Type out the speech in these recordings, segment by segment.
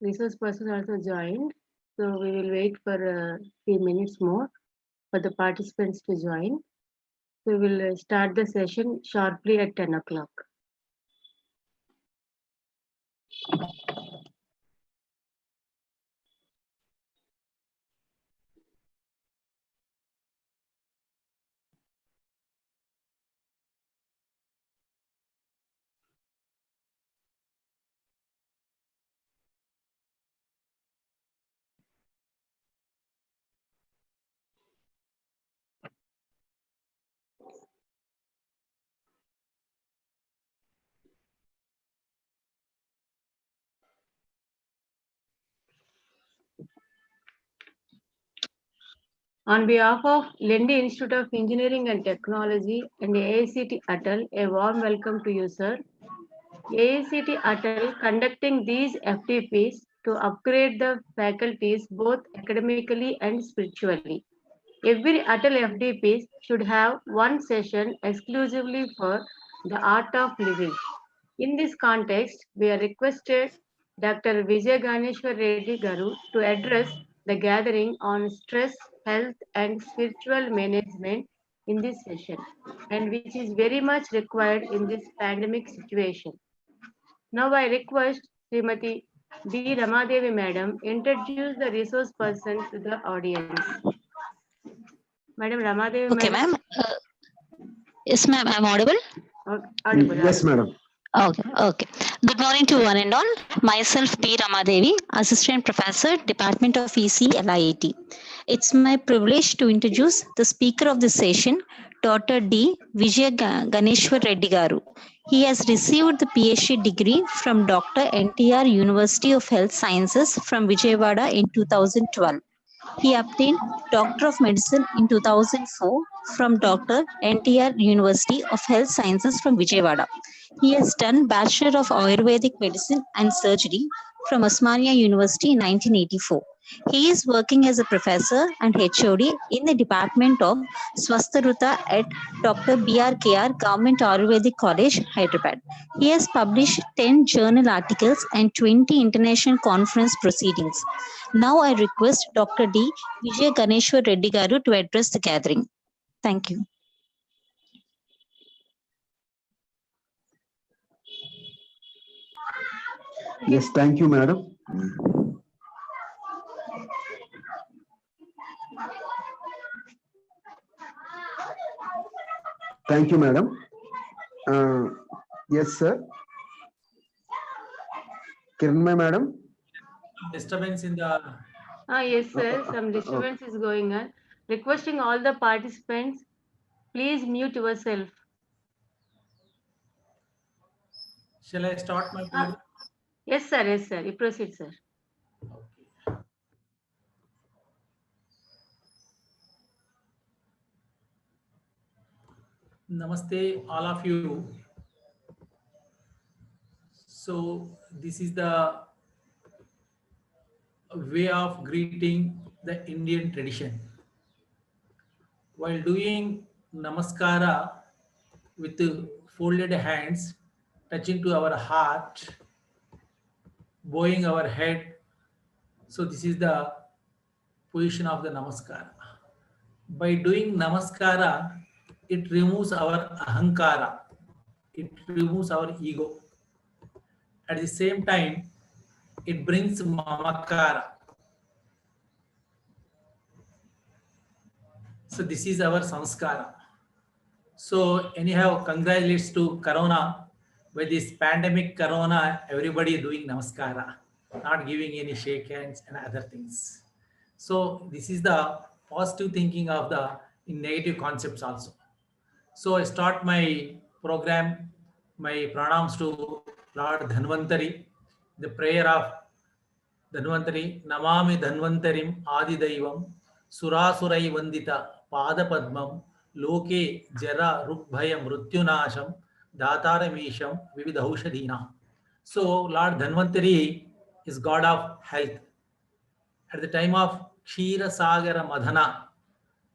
Resource person also joined. So we will wait for a few minutes more for the participants to join. We will start the session sharply at 10 o'clock. On behalf of Lendi Institute of Engineering and Technology and AICT ATAL, a warm welcome to you, sir. AICT ATAL conducting these FDPs to upgrade the faculties both academically and spiritually. Every ATAL FDP should have one session exclusively for the art of living. In this context, we are requested Dr. Vijay Ganeshwar Reddy Garu to address the gathering on stress, health, and spiritual management in this session, and which is very much required in this pandemic situation. Now I request Srimati B. Ramadevi Madam introduce the resource person to the audience. Madam Ramadevi Okay, Madam. ma'am. Yes, ma'am. I'm audible? Audible. Yes, madam. Okay. Good morning to one and all. Myself, P. Ramadevi, Assistant Professor, Department of ECE LIET. It's my privilege to introduce the speaker of this session, Dr. D. Vijay Ganeshwar Reddy Garu. He has received the PhD degree from Dr. NTR University of Health Sciences from Vijayawada in 2012. He obtained Doctor of Medicine in 2004 from Dr. NTR University of Health Sciences from Vijayawada. He has done Bachelor of Ayurvedic Medicine and Surgery from Osmania University in 1984. He is working as a professor and HOD in the Department of Swastharuta at Dr. BRKR Government Ayurvedic College, Hyderabad. He has published 10 journal articles and 20 international conference proceedings. Now I request Dr. D. Vijay Ganeshwar Reddy Garu to address the gathering. Thank you. Yes, thank you, madam. Thank you, madam. Yes, sir. Kiranmay, madam. Disturbance in the. Yes, sir. Some disturbance is going on. Requesting all the participants, please mute yourself. Shall I start my program? Yes, sir. Yes, sir. You proceed, sir. Okay. Namaste, all of you. So this is the way of greeting the Indian tradition. While doing namaskara with folded hands, touching to our heart, bowing our head. So this is the position of the namaskara. By doing namaskara, it removes our ahankara. It removes our ego. At the same time, it brings mamakara. So this is our sanskara. So anyhow, congratulations to Corona. With this pandemic Corona, everybody doing namaskara, not giving any shake hands and other things. So this is the positive thinking of the in negative concepts also. So I start my program, my pranams to Lord Dhanvantari, the prayer of Dhanvantari, Namami Dhanvantarim Adidaivam, Surasurai Vandita Padapadmam, Loke Jara Rukbhaya Mrutyunasham, Dataramisham Vividhaushadina. So Lord Dhanvantari is God of health. At the time of Kshira Sagara Madhana,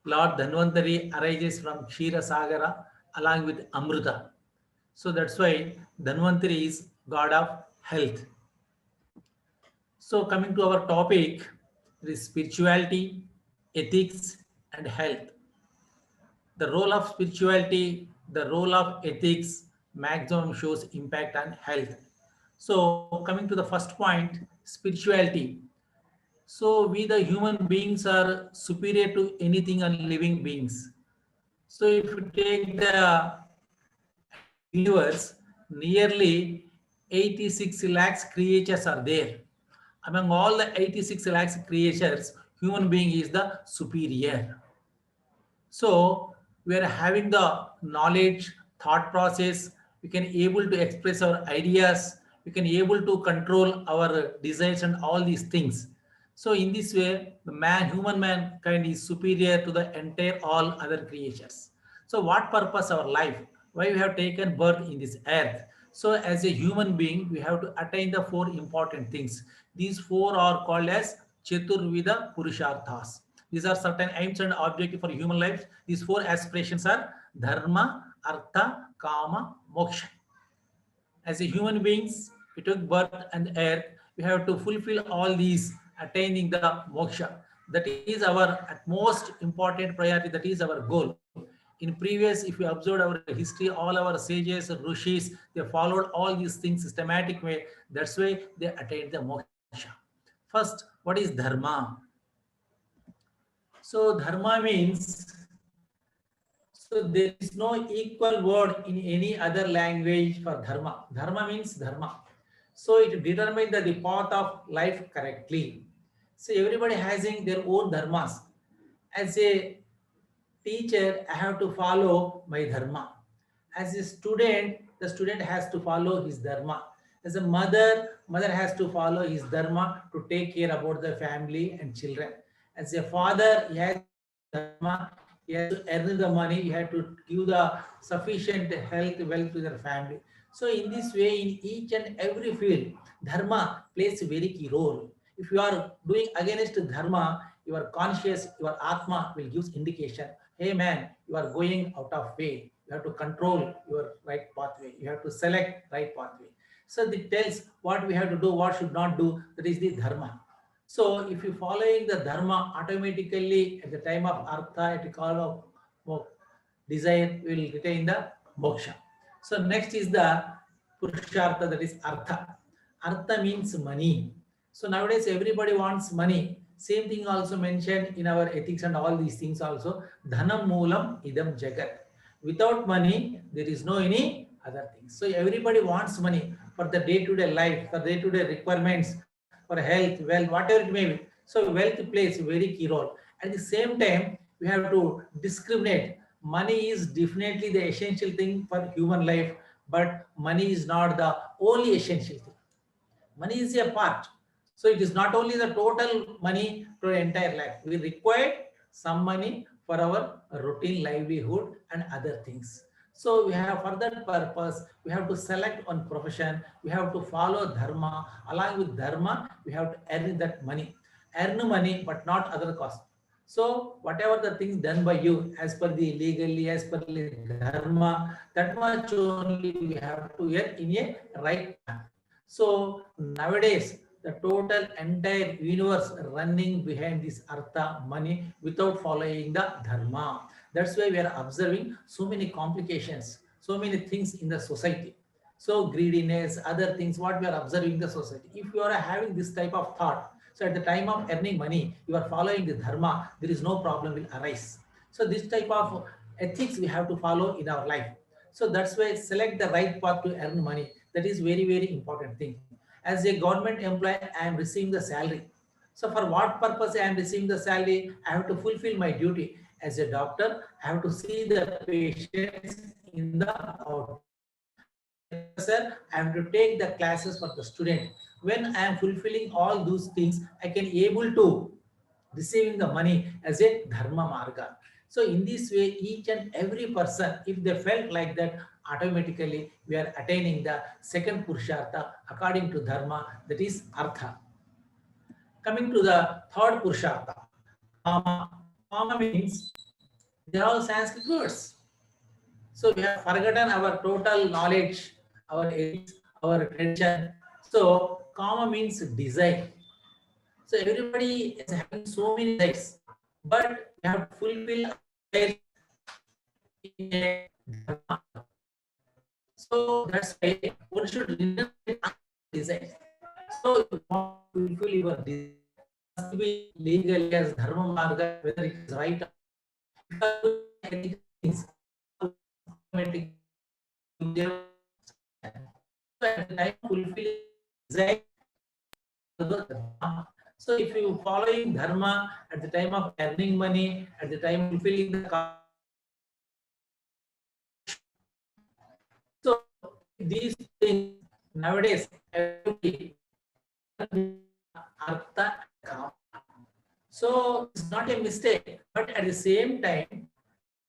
Lord Dhanvantari arises from Kshira Sagara along with Amrita. So that's why Dhanvantari is God of health. So coming to our topic, it is spirituality, ethics, and health. The role of spirituality, the role of ethics, maximum shows impact on health. So coming to the first point, spirituality. So we the human beings are superior to anything on living beings. So if you take the universe, nearly 86 lakhs creatures are there. Among all the 86 lakhs creatures, human being is the superior. So we are having the knowledge, thought process. We can able to express our ideas. We can able to control our desires and all these things. So in this way, the human mankind is superior to the entire all other creatures. So what purpose our life? Why we have taken birth in this earth? So as a human being, we have to attain the four important things. These four are called as Chaturvida Purusharthas. These are certain aims and objectives for human life. These four aspirations are Dharma, Artha, Kama, Moksha. As a human beings, we took birth and earth. We have to fulfill all these, attaining the moksha. That is our most important priority. That is our goal. In previous, if you observed our history, all our sages, rishis, they followed all these things systematic way. That's why they attained the moksha. First, what is dharma? So dharma means, so there is no equal word in any other language for dharma. Dharma means dharma. So it determines the path of life correctly. So everybody having their own dharmas. As a teacher, I have to follow my dharma. As a student, the student has to follow his dharma. As a mother has to follow his dharma to take care about the family and children. As a father, he has his dharma. He has to earn the money. He has to give the sufficient health, wealth to their family. So in this way, in each and every field, dharma plays a very key role. If you are doing against dharma, your conscious, your atma will give indication. Hey man, you are going out of way. You have to control your right pathway. You have to select right pathway. So it tells what we have to do, what should not do. That is the dharma. So if you following the dharma, automatically at the time of artha, at the call of desire, we will retain the moksha. So next is the purushartha, that is artha. Artha means money. So nowadays everybody wants money. Same thing also mentioned in our ethics and all these things also. Dhanam moolam idam jagat. Without money, there is no any other things. So everybody wants money for the day-to-day life, for day-to-day requirements, for health, wealth, whatever it may be. So wealth plays a very key role. At the same time, we have to discriminate. Money is definitely the essential thing for human life, but money is not the only essential thing. Money is a part. So it is not only the total money to the entire life. We require some money for our routine livelihood and other things. So we have for that purpose, we have to select one profession, we have to follow dharma. Along with dharma, we have to earn that money. Earn money, but not other cost. So whatever the things done by you as per the legally, as per the dharma, that much only we have to earn in a right path. So nowadays, the total entire universe running behind this artha money without following the dharma. That's why we are observing so many complications, so many things in the society. So greediness, other things, what we are observing in the society. If you are having this type of thought, so at the time of earning money, you are following the dharma, there is no problem will arise. So this type of ethics we have to follow in our life. So that's why select the right path to earn money. That is very, very important thing. As a government employee, I am receiving the salary. So for what purpose I am receiving the salary? I have to fulfill my duty. As a doctor, I have to see the patients in the outpatient. As a professor, I have to take the classes for the student. When I am fulfilling all those things, I can able to receiving the money as a dharma marga. So in this way, each and every person, if they felt like that, automatically we are attaining the second purushartha according to dharma, that is artha. Coming to the third purushartha, kama. Kama means they are all Sanskrit words. So we have forgotten our total knowledge, our ethics, our tradition. So kama means desire. So everybody is having so many desires, but we have to fulfill our desires in a dharma. So that's why one should renunciate desires. So if you want to fulfill your desire, it must be legally as dharma marga, whether it is right or not. If you are doing ethical things, automatically you will get. So at the time of fulfilling desire, follow the dharma. So if you following dharma at the time of earning money, at the time of fulfilling the so these things nowadays everybody artha kama. So it's not a mistake, but at the same time,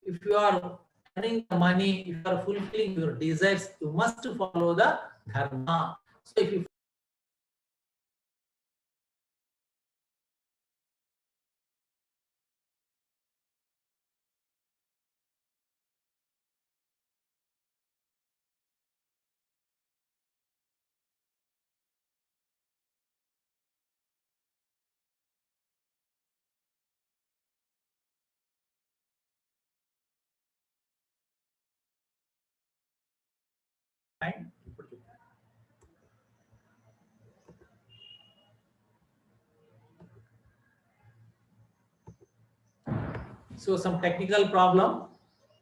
if you are earning the money, if you are fulfilling your desires, you must follow the dharma. So if you find so some technical problem.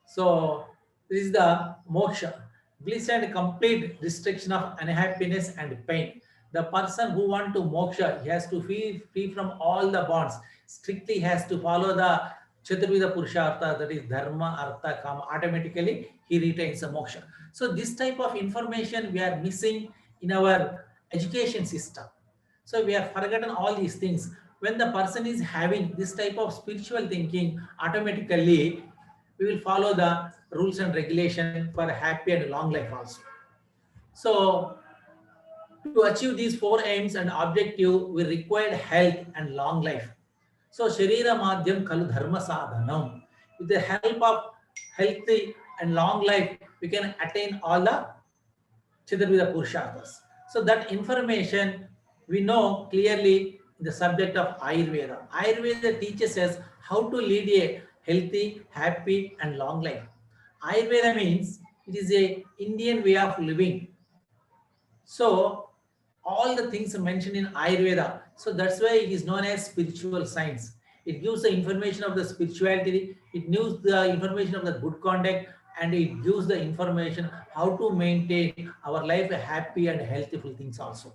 So this is the moksha, bliss and complete restriction of unhappiness and pain. The person who want to moksha, he has to feel free from all the bonds. Strictly has to follow the Chaturvida Purushartha, that is Dharma, Artha, Kama. Automatically he retains the moksha. So this type of information we are missing in our education system. So we have forgotten all these things. When the person is having this type of spiritual thinking, automatically we will follow the rules and regulation for a happy and long life also. So to achieve these four aims and objective, we require health and long life. So Sharira Madhyam Kalu Dharma Sadhanam. With the help of healthy and long life, we can attain all the Chidarvida Purusharthas. So that information we know clearly in the subject of Ayurveda. Ayurveda teaches us how to lead a healthy, happy, and long life. Ayurveda means it is a Indian way of living. So all the things mentioned in Ayurveda. So that's why it is known as spiritual science. It gives the information of the spirituality, it gives the information of the good conduct, and it gives the information how to maintain our life happy and healthful things also.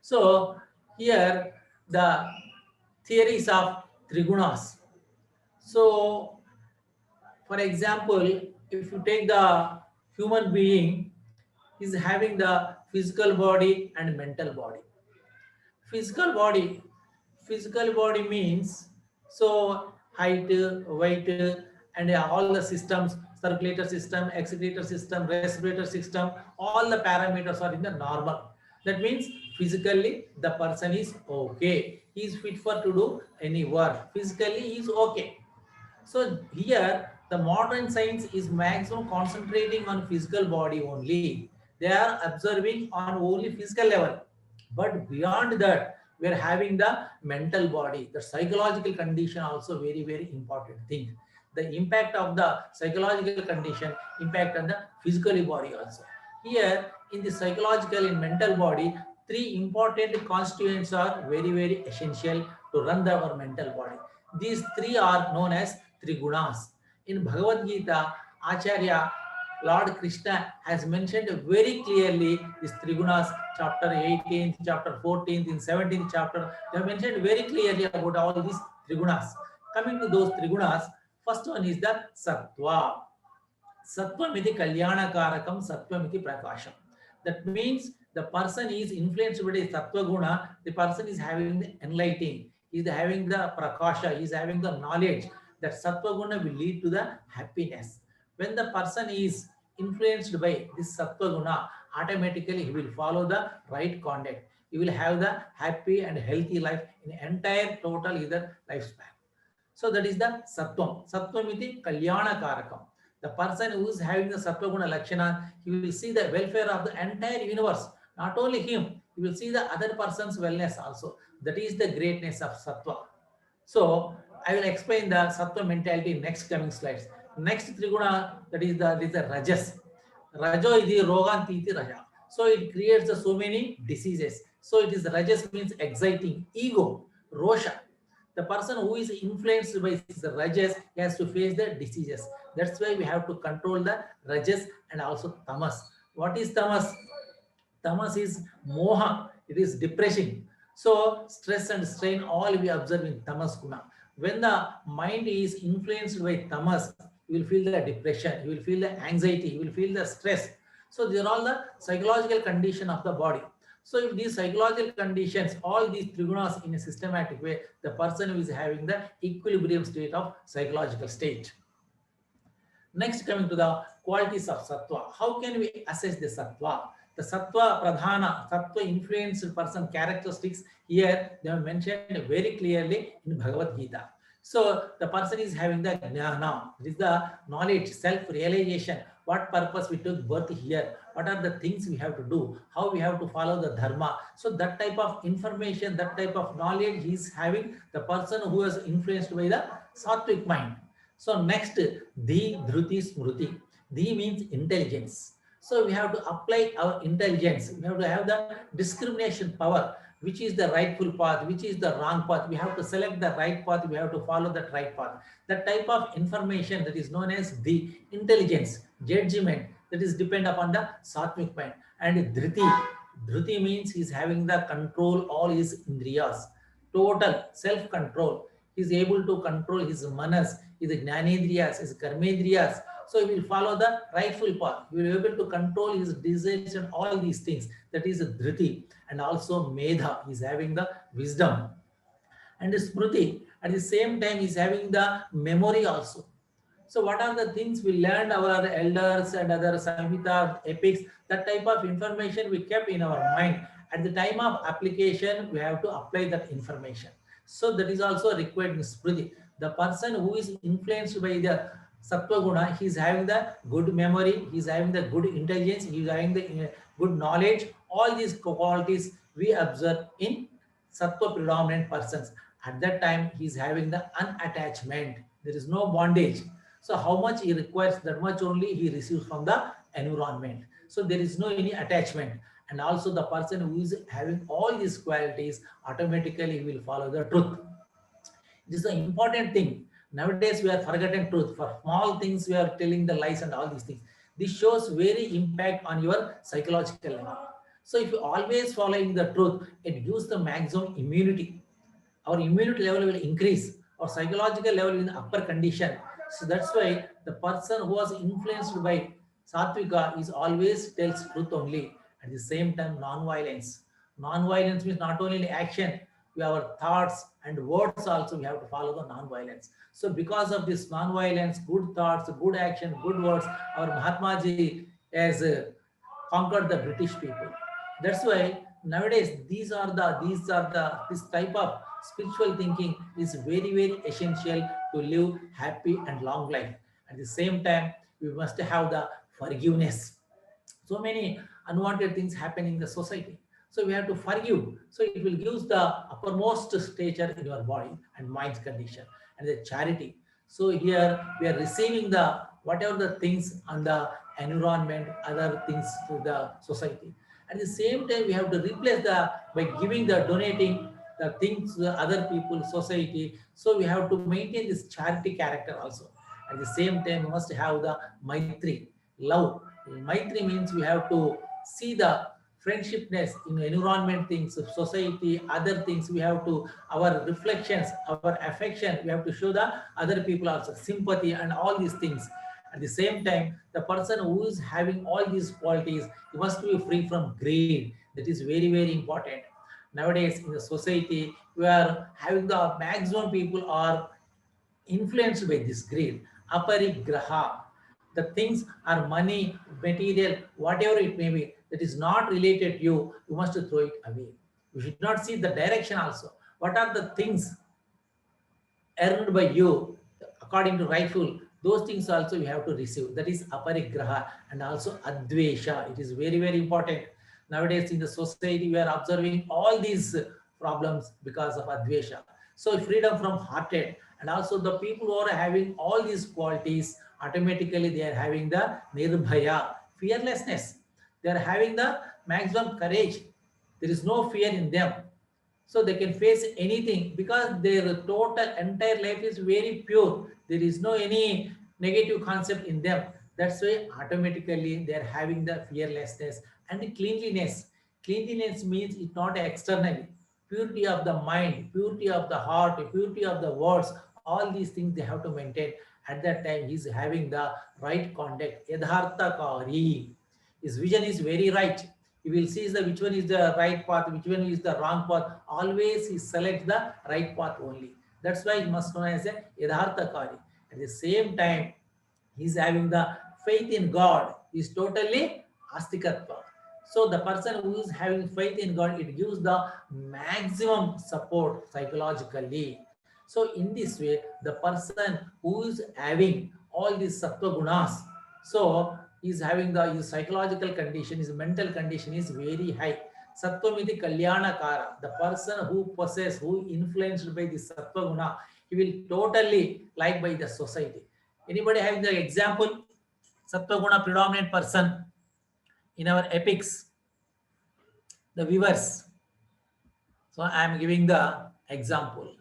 So here the theories of trigunas. So for example, if you take the human being is having the physical body and mental body. Physical body, physical body means so height, weight, and all the systems, circulator system, excretor system, respirator system, all the parameters are in the normal. That means physically the person is okay. He is fit for to do any work. Physically he is okay. So here the modern science is maximum concentrating on physical body only. They are observing on only physical level. But beyond that, we are having the mental body, the psychological condition also very, very important thing. The impact of the psychological condition impact on the physical body also. Here in the psychological and mental body, three important constituents are very, very essential to run our mental body. These three are known as Trigunas. In Bhagavad Gita, Acharya Lord Krishna has mentioned very clearly these Trigunas, chapter 18th, chapter 14th, in 17th chapter. They have mentioned very clearly about all these Trigunas. Coming to those Trigunas, first one is the Sattva. Sattvamiti Kalyana Karakam, Sattvamiti Prakasham. That means the person is influenced by the Sattva Guna, the person is having the enlightening, is having the Prakasha, is having the knowledge. That Sattva Guna will lead to the happiness. When the person is influenced by this Sattva Guna, automatically he will follow the right conduct. He will have the happy and healthy life in entire total either lifespan. So that is the Sattvam. Sattvam iti Kalyana Karakam. The person who is having the Sattva Guna Lakshana, he will see the welfare of the entire universe. Not only him, You will see the other person's wellness also. That is the greatness of sattva. So I will explain the sattva mentality in next coming slides. Next triguna, that is the rajas. Rajo is the rogantiti raja. So it creates so many diseases. So it is rajas means exciting, ego, rosha. The person who is influenced by the rajas has to face the diseases. That's why we have to control the rajas and also tamas. What is tamas? Tamas is moha, it is depression. So stress and strain all we observe in tamas guna. When the mind is influenced by tamas, you will feel the depression, you will feel the anxiety, you will feel the stress. So these are all the psychological condition of the body. So if these psychological conditions, all these trigunas in a systematic way, the person is having the equilibrium state of psychological state. Next, coming to the qualities of sattva. How can we assess the sattva? The sattva pradhana, sattva influenced person characteristics here they have mentioned very clearly in Bhagavad Gita. So the person is having the jnana, it is the knowledge, self-realization, what purpose we took birth here, what are the things we have to do, how we have to follow the dharma. So that type of information, that type of knowledge is having the person who is influenced by the sattvic mind. So next, the dhruti smruti. The means intelligence. So we have to apply our intelligence. We have to have the discrimination power, which is the rightful path, which is the wrong path. We have to select the right path. We have to follow that right path. That type of information that is known as the intelligence, judgment, that is depend upon the sattvic mind. And dhriti. Dhriti means he's having the control all his indriyas, total self-control. He's able to control his manas, his jnanendriyas, his karmendriyas. So he will follow the rightful path. He will be able to control his desires and all these things. That is dhriti. And also medha. He is having the wisdom. And smruti. At the same time, he is having the memory also. So what are the things we learned our elders and other samhita, epics, that type of information we kept in our mind. At the time of application, we have to apply that information. So that is also required in smriti. The person who is influenced by the sattva guna, he is having the good memory, he is having the good intelligence, he is having the good knowledge. All these qualities we observe in sattva predominant persons. At that time, he is having the unattachment. There is no bondage. So how much he requires, that much only he receives from the environment. So there is no any attachment. And also the person who is having all these qualities, automatically will follow the truth. This is an important thing. Nowadays we are forgetting truth. For small things we are telling the lies and all these things. This shows very impact on your psychological level. So if you always following the truth, it gives the maximum immunity. Our immunity level will increase. Our psychological level in the upper condition. So that's why the person who was influenced by Sattvika is always tells truth only. At the same time, non-violence. Non-violence means not only action, our thoughts and words also we have to follow the non-violence. So because of this non-violence, good thoughts, good action, good words, our Mahatma Ji has conquered the British people. That's why nowadays this type of spiritual thinking is very, very essential to live happy and long life. At the same time, we must have the forgiveness. So many unwanted things happen in the society. So we have to forgive. So it will give the uppermost stature in your body and mind's condition. And the charity. So here we are receiving the whatever the things on the environment, other things to the society. At the same time, we have to replace by giving the donating the things to the other people, society. So we have to maintain this charity character also. At the same time, we must have the maitri, love. Maitri means we have to see the friendshipness in environment things, society, other things. We have to, our reflections, our affection, we have to show the other people also, sympathy and all these things. At the same time, the person who is having all these qualities, he must be free from greed. That is very, very important. Nowadays in the society, we are having the maximum people are influenced by this greed. Aparigraha. The things are money, material, whatever it may be, that is not related to you, you must throw it away. You should not see the direction also. What are the things earned by you according to rightful? Those things also you have to receive. That is aparigraha and also advesha. It is very, very important. Nowadays in the society, we are observing all these problems because of advesha. So freedom from hearted, and also the people who are having all these qualities, automatically they are having the nirbhaya, fearlessness. They are having the maximum courage. There is no fear in them. So they can face anything because their total entire life is very pure. There is no any negative concept in them. That's why automatically they are having the fearlessness and the cleanliness. Cleanliness means it's not externally. Purity of the mind, purity of the heart, purity of the words, all these things they have to maintain. At that time, he's having the right conduct. Yadhartha Kari. His vision is very right. He will see the which one is the right path, which one is the wrong path. Always he selects the right path only. That's why he must known as a Yadhartakari. At the same time, he's having the faith in God. He's totally astikatva. So the person who is having faith in God, it gives the maximum support psychologically. So in this way, the person who is having all these sattva gunas, so is having the his psychological condition, his mental condition is very high. Sattvamiti kalyana kara. The person who possesses, who influenced by the sattva guna, he will totally liked by the society. Anybody having the example? Sattva guna predominant person in our epics, the viewers. So I am giving the example.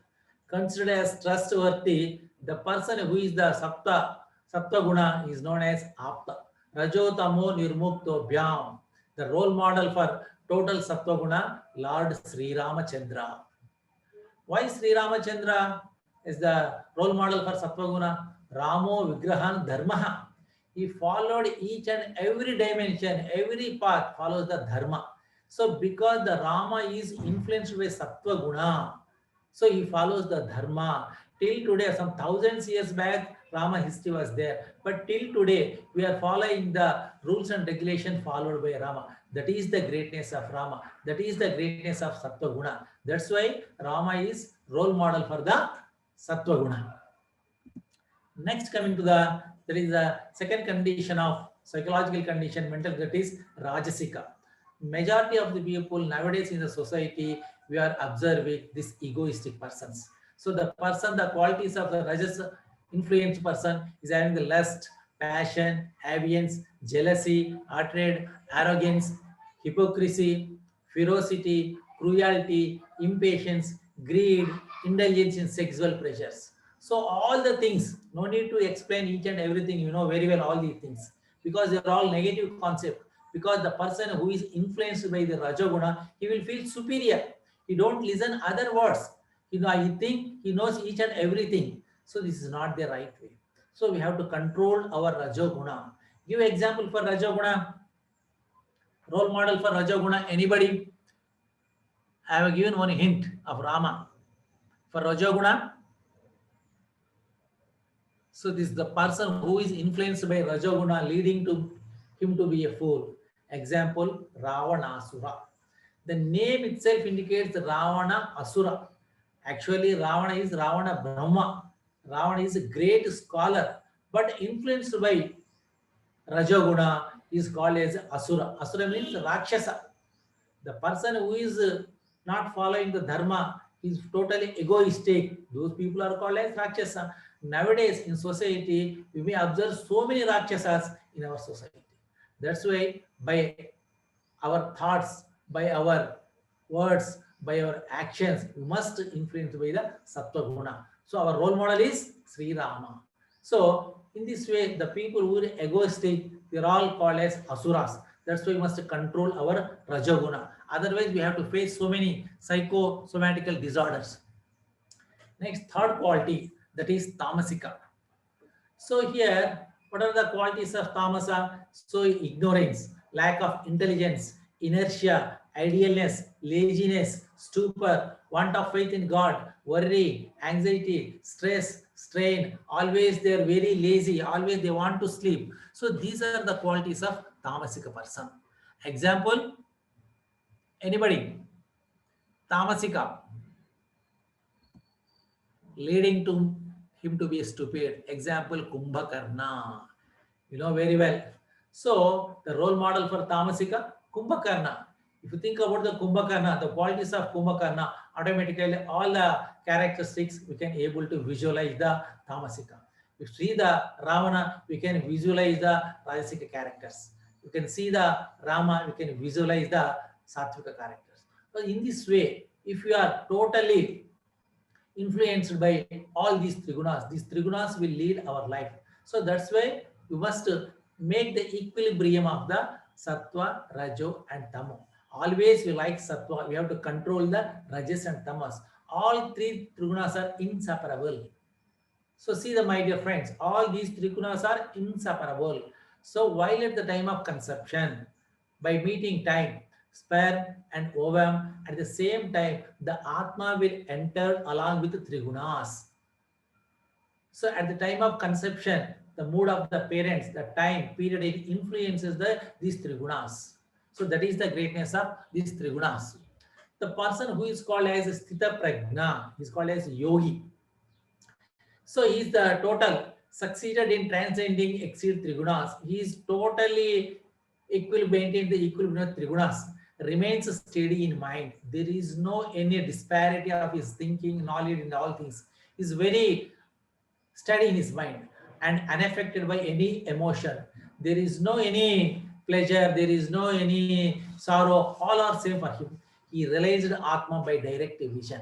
Considered as trustworthy, the person who is the sattva guna is known as apta. Rajotamo nirmukto bhyam. The role model for total sattva guna, Lord Sri Ramachandra. Why Sri Ramachandra is the role model for sattva guna? Ramo Vigrahan Dharma. He followed each and every dimension, every path follows the dharma. So because the Rama is influenced by sattva guna, so he follows the dharma. Till today, some thousands years back, Rama history was there. But till today, we are following the rules and regulations followed by Rama. That is the greatness of Rama. That is the greatness of sattva guna. That's why Rama is role model for the sattva guna. Next, coming to there is a second condition of psychological condition, mental, that is Rajasika. Majority of the people nowadays in the society, we are observing this egoistic persons. So the person, the qualities of the Rajas influenced person is having the lust, passion, avarice, jealousy, hatred, arrogance, hypocrisy, ferocity, cruelty, impatience, greed, indulgence in sexual pleasures. So all the things, no need to explain each and everything, you know very well all these things, because they're all negative concept. Because the person who is influenced by the Rajaguna, he will feel superior. He don't listen other words. You know, I think he knows each and everything. So this is not the right way. So we have to control our Rajaguna. Give example for Rajaguna. Role model for Rajaguna. Anybody? I have given one hint of Rama. For Rajaguna, so this is the person who is influenced by Rajaguna, leading to him to be a fool. Example, Ravanasura. The name itself indicates Ravana Asura. Actually, Ravana is Ravana Brahma. Ravana is a great scholar, but influenced by Rajaguna is called as Asura. Asura means Rakshasa. The person who is not following the Dharma is totally egoistic. Those people are called as Rakshasa. Nowadays in society, we may observe so many Rakshasas in our society. That's why by our thoughts, by our words, by our actions, we must influence by the Sattva Guna. So our role model is Sri Rama. So in this way, the people who are egoistic, they're all called as Asuras. That's why we must control our Rajaguna. Otherwise, we have to face so many psychosomatical disorders. Next, third quality, that is Tamasika. So here, what are the qualities of Tamasa? So ignorance, lack of intelligence, inertia, idealness, laziness, stupor, want of faith in God, worry, anxiety, stress, strain. Always they are very lazy. Always they want to sleep. So these are the qualities of Tamasika person. Example, anybody? Tamasika, leading to him to be stupid. Example, Kumbhakarna. You know very well. So the role model for Tamasika, Kumbhakarna. If you think about the Kumbhakarna, the qualities of Kumbhakarna, automatically all the characteristics we can able to visualize the Tamasika. If you see the Ravana, we can visualize the Rajasika characters. You can see the Rama, we can visualize the Satvika characters. So in this way, if you are totally influenced by all these trigunas will lead our life. So that's why you must make the equilibrium of the sattva, rajo, and tamo. Always you like sattva, we have to control the rajas and tamas. All three trigunas are inseparable. So see the my dear friends, all these trigunas are inseparable. So while at the time of conception, by meeting time, sperm and ovum, at the same time, the Atma will enter along with the trigunas. So at the time of conception, the mood of the parents, the time period, it influences these trigunas. So that is the greatness of these trigunas. The person who is called as Sthita Prajna is called as Yogi. So he is the total succeeded in transcending exceed trigunas. He is totally maintain the equilibrium of trigunas, remains steady in mind. There is no any disparity of his thinking, knowledge in all things. He is very steady in his mind and unaffected by any emotion. There is no any pleasure, there is no any sorrow, all are same for him. He realized Atma by direct vision.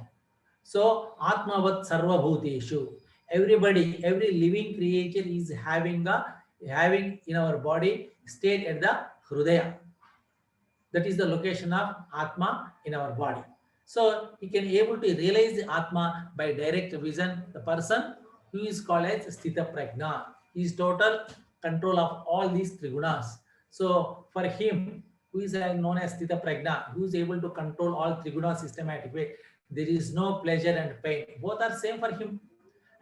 So Atmavat Sarva Bhuteshu. Everybody, every living creature is having in our body stayed at the Hrudaya. That is the location of Atma in our body. So he can able to realize the Atma by direct vision. The person who is called as Sthita Prajna. He is total control of all these trigunas. So for him, who is known as Sthita Prajna, who is able to control all triguna systematic way, there is no pleasure and pain. Both are same for him.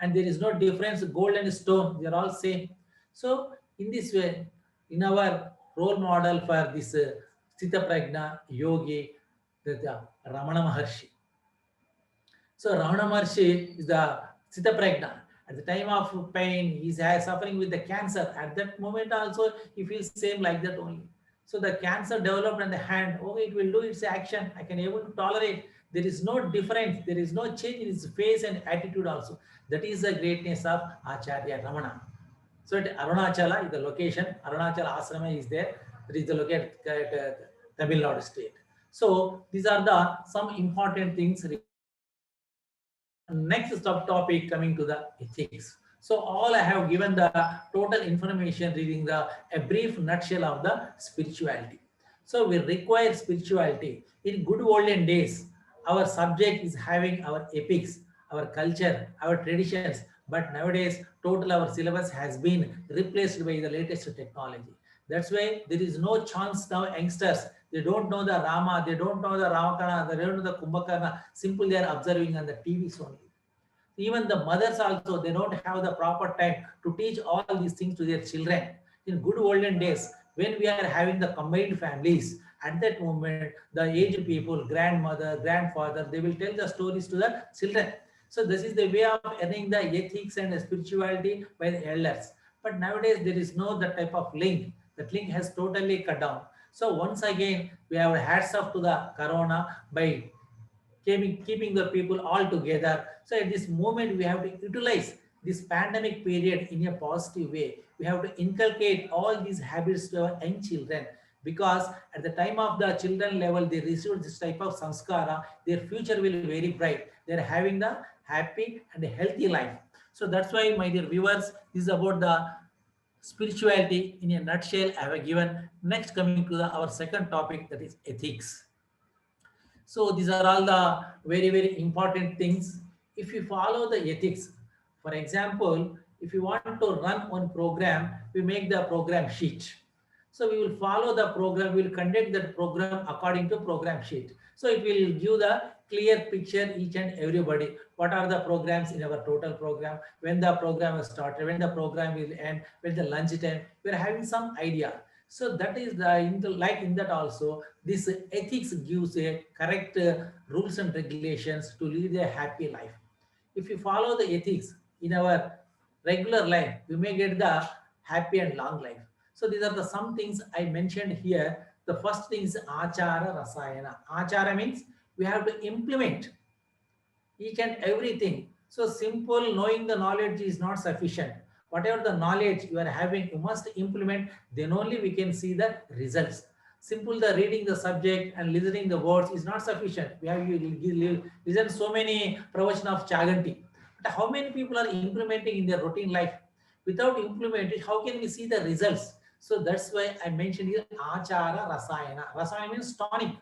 And there is no difference, gold and stone, they are all same. So in this way, in our role model for this Sthita Prajna yogi, the Ramana Maharshi. So Ramana Maharshi is the Sthita Prajna. At the time of pain, he is suffering with the cancer. At that moment also, he feels same like that only. So the cancer developed in the hand, okay, it will do its action. I can able to tolerate. There is no difference. There is no change in his face and attitude also. That is the greatness of Acharya Ramana. So at Arunachala is the location. Arunachala Asrama is there. That is the location at Tamil Nadu state. So these are the some important things. Next subtopic coming to the ethics. So all I have given the total information reading a brief nutshell of the spirituality. So we require spirituality. In good olden days, our subject is having our epics, our culture, our traditions. But nowadays, total our syllabus has been replaced by the latest technology. That's why there is no chance now youngsters. They don't know the Rama, they don't know the Ramakana, they don't know the Kumbhakarna. Simply they are observing on the TVs only. Even the mothers also, they don't have the proper time to teach all these things to their children. In good olden days, when we are having the combined families, at that moment, the aged people, grandmother, grandfather, they will tell the stories to the children. So this is the way of earning the ethics and the spirituality by the elders. But nowadays, there is no that type of link. That link has totally cut down. So once again, we have hats off to the corona by keeping the people all together. So at this moment, we have to utilize this pandemic period in a positive way. We have to inculcate all these habits to our young children, because at the time of the children level, they receive this type of samskara, their future will be very bright. They're having the happy and a healthy life. So that's why, my dear viewers, this is about the spirituality in a nutshell I have given. Next, coming to our second topic, that is ethics. So these are all the very, very important things. If you follow the ethics, for example, if you want to run one program, we make the program sheet. So we will follow the program, we will conduct that program according to program sheet. So it will give the clear picture each and everybody. What are the programs in our total program, when the program is started, when the program will end, when the lunch time, we are having some idea. So that is like in that also, this ethics gives a correct rules and regulations to lead a happy life. If you follow the ethics in our regular life, we may get the happy and long life. So these are the some things I mentioned here. The first thing is achara rasayana. Achara means we have to implement each and everything. So simple knowing the knowledge is not sufficient. Whatever the knowledge you are having, you must implement, then only we can see the results. Simple the reading the subject and listening the words is not sufficient. We have you listen so many pravachan of Chaganti. But how many people are implementing in their routine life? Without implementing, how can we see the results? So that's why I mentioned here achara rasayana. Rasayana means tonic.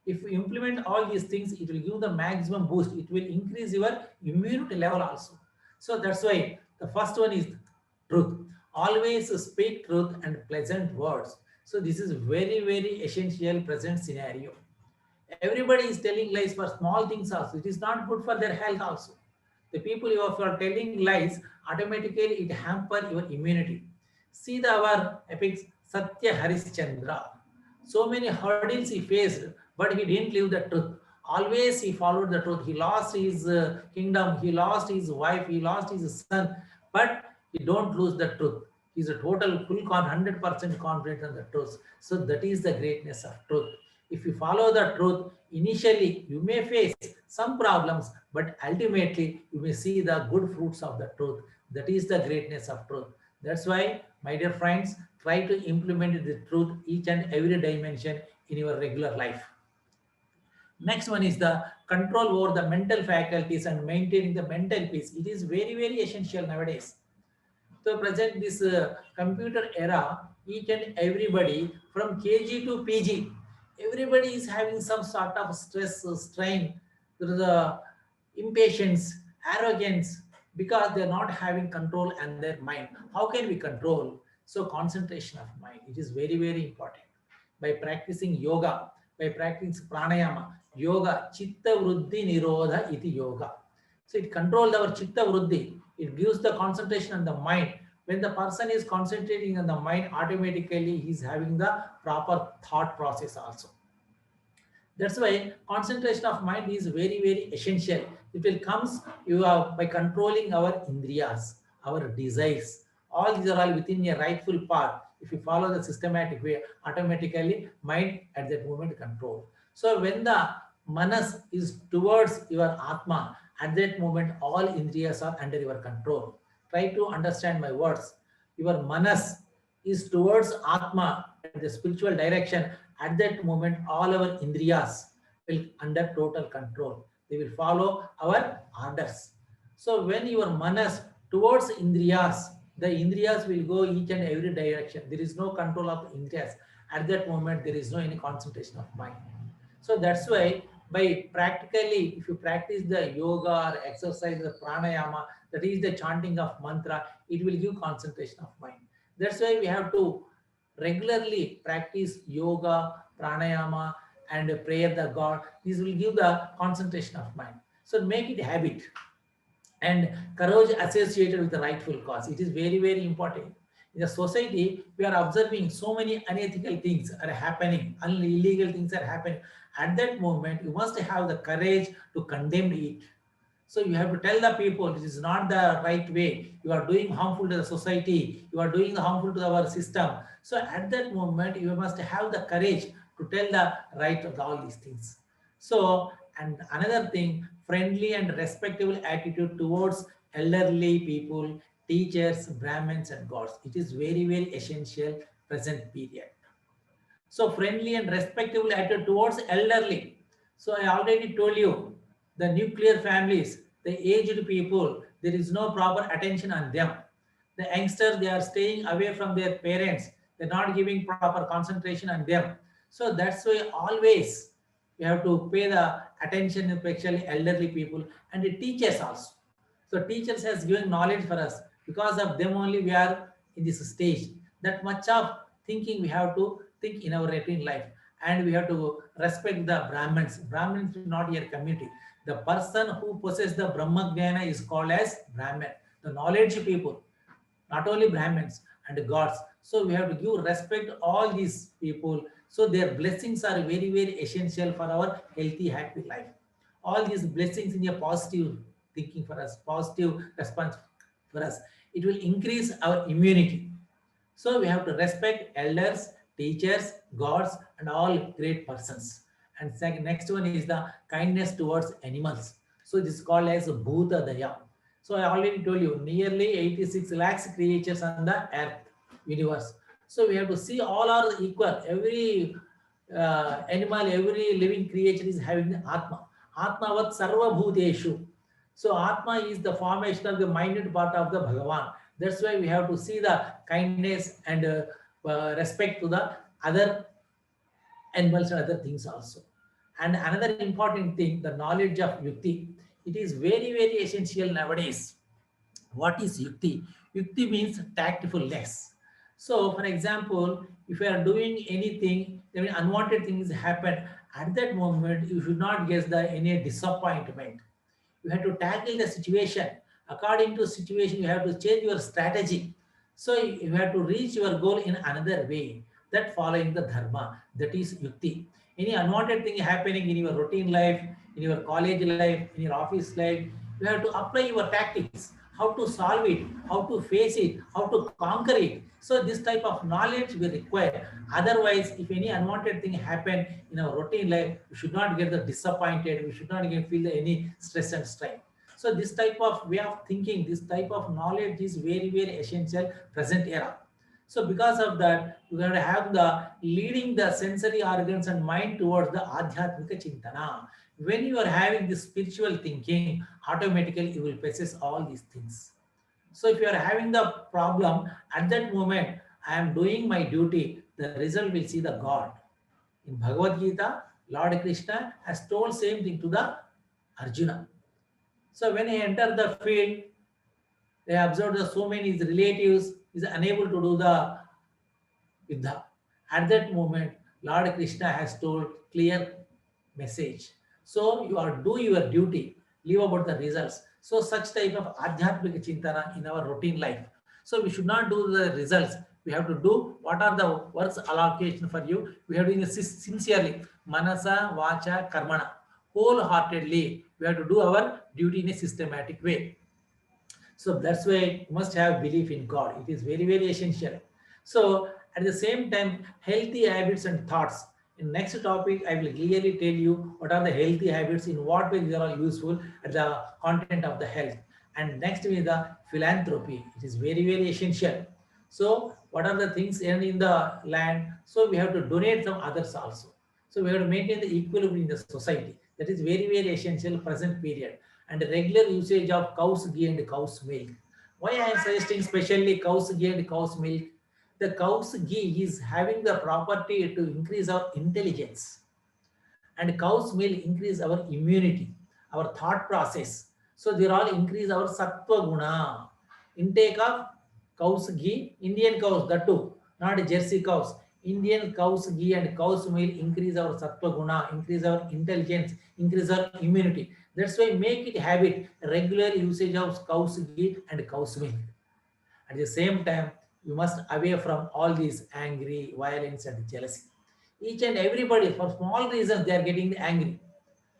If you implement all these things, it will give the maximum boost. It will increase your immunity level also. So that's why the first one is truth. Always speak truth and pleasant words. So this is very, very essential present scenario. Everybody is telling lies for small things also. It is not good for their health also. The people you are telling lies, automatically it hamper your immunity. See the our epics Satya Harishchandra. So many hurdles he faced, but he didn't live the truth. Always he followed the truth. He lost his kingdom, he lost his wife, he lost his son, but he don't lose the truth. He's a total full 100% confident in the truth. So that is the greatness of truth. If you follow the truth, initially you may face some problems, but ultimately you may see the good fruits of the truth. That is the greatness of truth. That's why, my dear friends, try to implement the truth each and every dimension in your regular life. Next one is the control over the mental faculties and maintaining the mental peace. It is very, very essential nowadays. So present this computer era, each and everybody from KG to PG, everybody is having some sort of stress, strain, there is a impatience, arrogance, because they're not having control and their mind. How can we control? So concentration of mind, it is very, very important. By practicing yoga, by practicing pranayama, yoga, chitta vruddhi nirodha iti yoga. So it controls our chitta vruddhi. It gives the concentration on the mind. When the person is concentrating on the mind, automatically he is having the proper thought process also. That's why concentration of mind is very, very essential. It will comes you are by controlling our indriyas, our desires. All these are all within a rightful path. If you follow the systematic way, automatically mind at that moment control. So when the manas is towards your atma, at that moment all indriyas are under your control. Try to understand my words. Your manas is towards atma at the spiritual direction. At that moment all our indriyas will under total control. They will follow our orders. So when your manas towards indriyas, the indriyas will go each and every direction. There is no control of the indriyas. At that moment there is no any concentration of mind. So that's why by practically, if you practice the yoga or exercise, the pranayama, that is the chanting of mantra, it will give concentration of mind. That's why we have to regularly practice yoga, pranayama, and prayer the God. This will give the concentration of mind. So make it habit. And courage associated with the rightful cause. It is very, very important. In the society, we are observing so many unethical things are happening, illegal things are happening. At that moment, you must have the courage to condemn it. So you have to tell the people this is not the right way. You are doing harmful to the society. You are doing harmful to our system. So at that moment, you must have the courage to tell the right of all these things. So, and another thing, friendly and respectable attitude towards elderly people, teachers, Brahmins, and gods. It is very, very essential present period. So friendly and respectable attitude towards elderly. So I already told you, the nuclear families, the aged people, there is no proper attention on them. The youngsters, they are staying away from their parents. They're not giving proper concentration on them. So that's why always we have to pay the attention, especially elderly people and the teachers also. So teachers has given knowledge for us. Because of them only we are in this stage. That much of thinking we have to think in our routine life. And we have to respect the Brahmins. Brahmins is not your community. The person who possesses the Brahma Jnana is called as Brahmin. The knowledge people, not only Brahmins and gods. So we have to give respect to all these people. So their blessings are very, very essential for our healthy, happy life. All these blessings in a positive thinking for us, positive response for us. It will increase our immunity. So we have to respect elders, teachers, gods, and all great persons. And second, next one is the kindness towards animals. So this is called as Bhuta Daya. So I already told you nearly 86 lakhs creatures on the earth universe. So we have to see all are equal. Every animal, every living creature is having the Atma. Atma vat sarva bhuteshu. So Atma is the formation of the minute part of the Bhagavan. That's why we have to see the kindness and respect to the other animals and other things also. And another important thing, the knowledge of Yukti. It is very, very essential nowadays. What is Yukti? Yukti means tactfulness. So, for example, if you are doing anything, then unwanted things happen. At that moment, you should not get the any disappointment. You have to tackle the situation. According to situation, you have to change your strategy. So you have to reach your goal in another way. That following the dharma, that is yukti. Any unwanted thing happening in your routine life, in your college life, in your office life, you have to apply your tactics, how to solve it, how to face it, how to conquer it. So this type of knowledge we require. Otherwise, if any unwanted thing happen in our routine life, we should not get the disappointed. We should not feel any stress and strain. So this type of way of thinking, this type of knowledge is very, very essential present era. So because of that, we're going to have the leading the sensory organs and mind towards the adhyatmika chintana. When you are having this spiritual thinking, automatically you will possess all these things. So if you are having the problem, at that moment, I am doing my duty, the result will see the God. In Bhagavad Gita, Lord Krishna has told same thing to the Arjuna. So when he entered the field, they observed that so many his relatives is unable to do the Yuddha. At that moment, Lord Krishna has told clear message. So you are do your duty, leave about the results. So such type of adhyatmika chintana in our routine life. So we should not do the results. We have to do what are the works allocation for you. We have to do it sincerely. Manasa, vacha, karmana. Wholeheartedly, we have to do our duty in a systematic way. So that's why you must have belief in God. It is very, very essential. So at the same time, healthy habits and thoughts. In next topic, I will clearly tell you what are the healthy habits, in what way they are useful at the content of the health. And next is the philanthropy. It is very, very essential. So what are the things earned in the land? So we have to donate some others also. So we have to maintain the equilibrium in the society. That is very, very essential present period. And regular usage of cow's ghee and cow's milk. Why I am suggesting especially cow's ghee and cow's milk? The cow's ghee is having the property to increase our intelligence, and cow's milk increase our immunity, our thought process. So they all increase our sattva guna. Intake of cow's ghee, Indian cows, that too, not Jersey cows. Indian cow's ghee and cow's milk increase our sattva guna, increase our intelligence, increase our immunity. That's why make it habit, regular usage of cow's ghee and cow's milk. At the same time, you must away from all these angry, violence, and jealousy. Each and everybody, for small reasons, they are getting angry.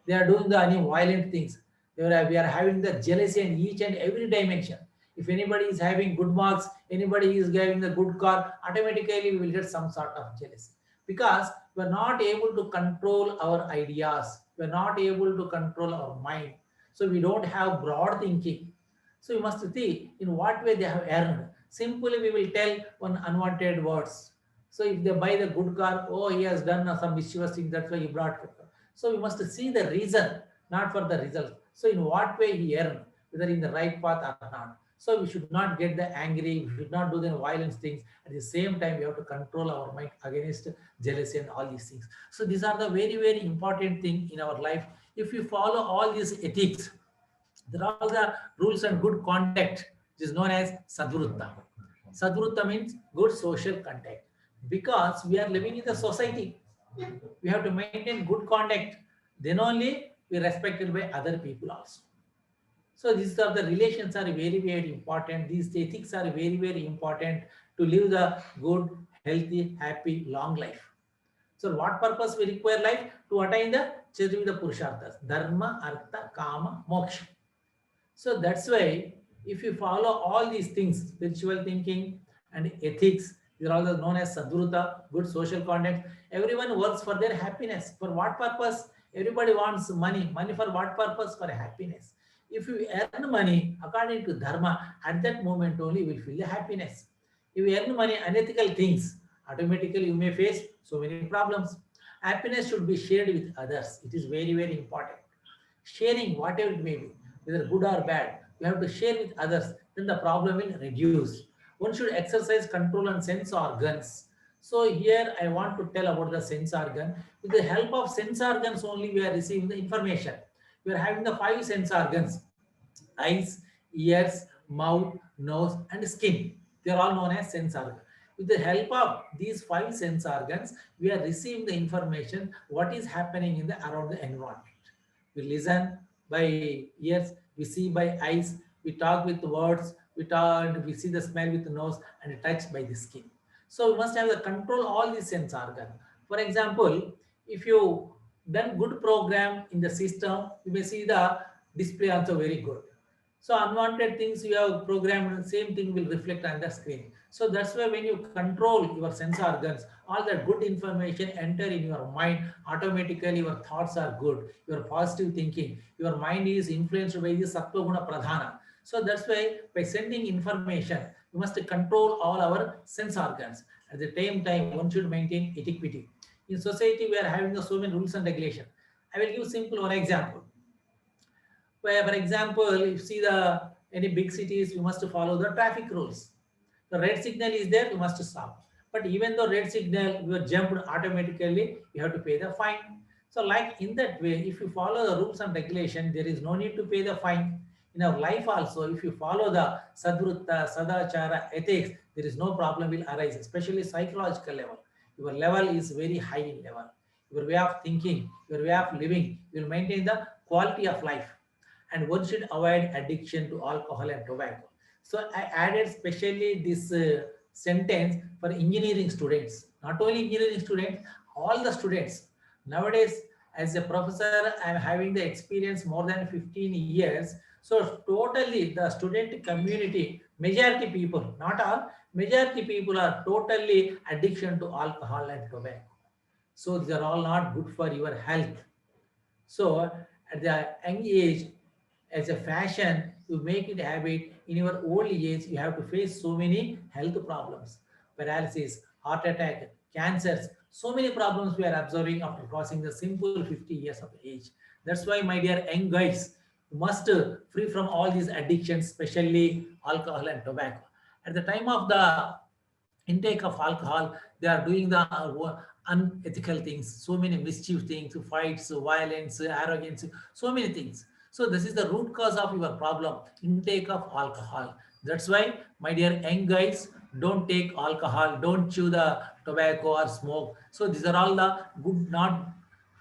They are doing the violent things. We are having the jealousy in each and every dimension. If anybody is having good marks, anybody is having a good car, automatically we will get some sort of jealousy. Because we are not able to control our ideas. We are not able to control our mind. So we don't have broad thinking. So you must see in what way they have earned. Simply we will tell one unwanted words. So if they buy the good car, oh, he has done some mischievous thing, that's why he brought good car. So we must see the reason, not for the result. So in what way he earned, whether in the right path or not. So we should not get the angry, we should not do the violent things. At the same time, we have to control our mind against jealousy and all these things. So these are the very, very important thing in our life. If you follow all these ethics, there are all the rules and good conduct, which is known as Sadvrutta. Sadvrutta means good social contact. Because we are living in the society, we have to maintain good conduct. Then only we are respected by other people also. So these are the relations are very, very important. These ethics are very, very important to live the good, healthy, happy, long life. So what purpose we require life? To attain the Chaturvida Purusharthas, Dharma, Artha, Kama, Moksha. So that's why if you follow all these things, spiritual thinking and ethics, These are all known as sadvruta, good social conduct. Everyone works for their happiness. For what purpose? Everybody wants money. Money for what purpose? For happiness. If you earn money according to dharma, at that moment only you will feel the happiness. If you earn money unethical things, automatically you may face so many problems. Happiness should be shared with others. It is very, very important. Sharing whatever it may be, whether good or bad, you have to share with others, then the problem will reduce. One should exercise control on sense organs. So here I want to tell about the sense organ. With the help of sense organs only we are receiving the information. We are having the five sense organs: eyes, ears, mouth, nose, and skin. They are all known as sense organs. With the help of these five sense organs, we are receiving the information what is happening in the around the environment. We listen by ears, we see by eyes, we talk with words, we see the smell with the nose, and touch by the skin. So we must have the control all these sense organs. For example, if you done good program in the system, you may see the display also very good. So unwanted things you have programmed, same thing will reflect on the screen. So that's why when you control your sense organs, all the good information enter in your mind, automatically your thoughts are good, your positive thinking, your mind is influenced by the sattva guna pradhana. So that's why by sending information, we must control all our sense organs. At the same time, one should maintain equity. In society, we are having so many rules and regulations. I will give simple one example. Where, for example, if you see the any big cities, you must follow the traffic rules. The red signal is there, you must stop. But even though red signal, you are jumped automatically, you have to pay the fine. So like in that way, if you follow the rules and regulation, there is no need to pay the fine. In our life also, if you follow the sadvrutta, sadachara, ethics, there is no problem will arise, especially psychological level. Your level is very high in level. Your way of thinking, your way of living will maintain the quality of life. And one should avoid addiction to alcohol and tobacco. So I added specially this sentence for engineering students. Not only engineering students, all the students. Nowadays, as a professor, I'm having the experience more than 15 years. So totally the student community, majority people, not all, majority people are totally addiction to alcohol and tobacco. So these are all not good for your health. So at the young age, as a fashion, you make it habit. In your old age, you have to face so many health problems, paralysis, heart attack, cancers, so many problems we are observing after crossing the simple 50 years of age. That's why, my dear young guys, you must free from all these addictions, especially alcohol and tobacco. At the time of the intake of alcohol, they are doing the unethical things, so many mischief things, fights, violence, arrogance, so many things. So this is the root cause of your problem, intake of alcohol. That's why, my dear young guys, don't take alcohol, don't chew the tobacco or smoke. So these are all the good not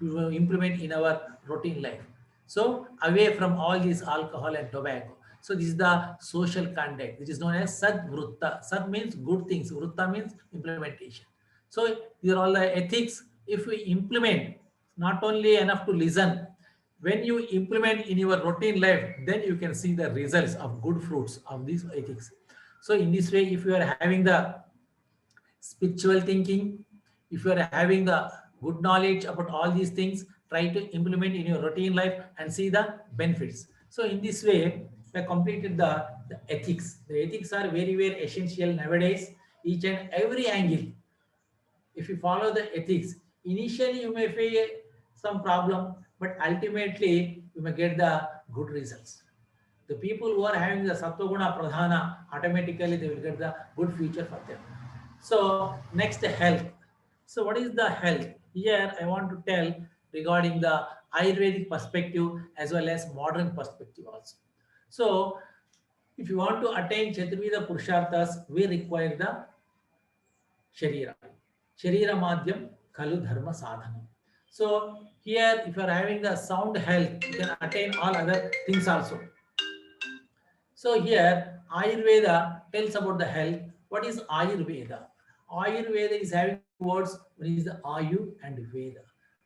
to implement in our routine life. So away from all these alcohol and tobacco. So this is the social conduct, which is known as sadvrutta. Sad means good things, vrutta means implementation. So these are all the ethics. If we implement, not only enough to listen, when you implement in your routine life, then you can see the results of good fruits of these ethics. So in this way, if you are having the spiritual thinking, if you are having the good knowledge about all these things, try to implement in your routine life and see the benefits. So in this way, we have completed the ethics. The ethics are very, very essential nowadays, each and every angle. If you follow the ethics, initially you may face some problem, but ultimately you may get the good results. The people who are having the sattva-guna pradhana, automatically they will get the good future for them. So next, health. So what is the health? Here I want to tell regarding the Ayurvedic perspective as well as modern perspective also. So if you want to attain Chaturveda Purusharthas, we require the Sharira. Sharira Madhyam Kalu Dharma Sadhana. So here, if you are having the sound health, you can attain all other things also. So here, Ayurveda tells about the health. What is Ayurveda? Ayurveda is having two words. One is the Ayu and Veda.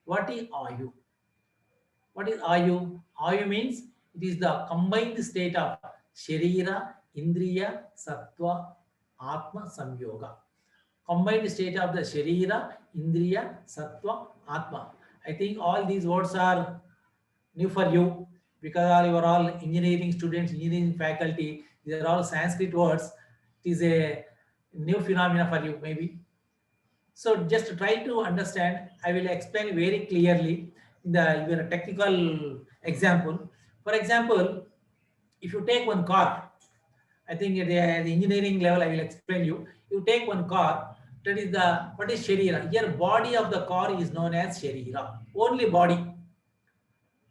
What is Ayu? What is Ayu? Ayu means it is the combined state of Sharira, Indriya, Sattva, Atma, Samyoga. combined state of the Sharira, Indriya, Sattva, Atma. I think all these words are new for you because you are all engineering students, engineering faculty. These are all Sanskrit words. It is a new phenomena for you, maybe. So just try to understand. I will explain very clearly in the your technical example. For example, if you take one car, I think at the engineering level, I will explain you. You take one car, that is what is Sharira? Here, body of the car is known as Sharira. Only body.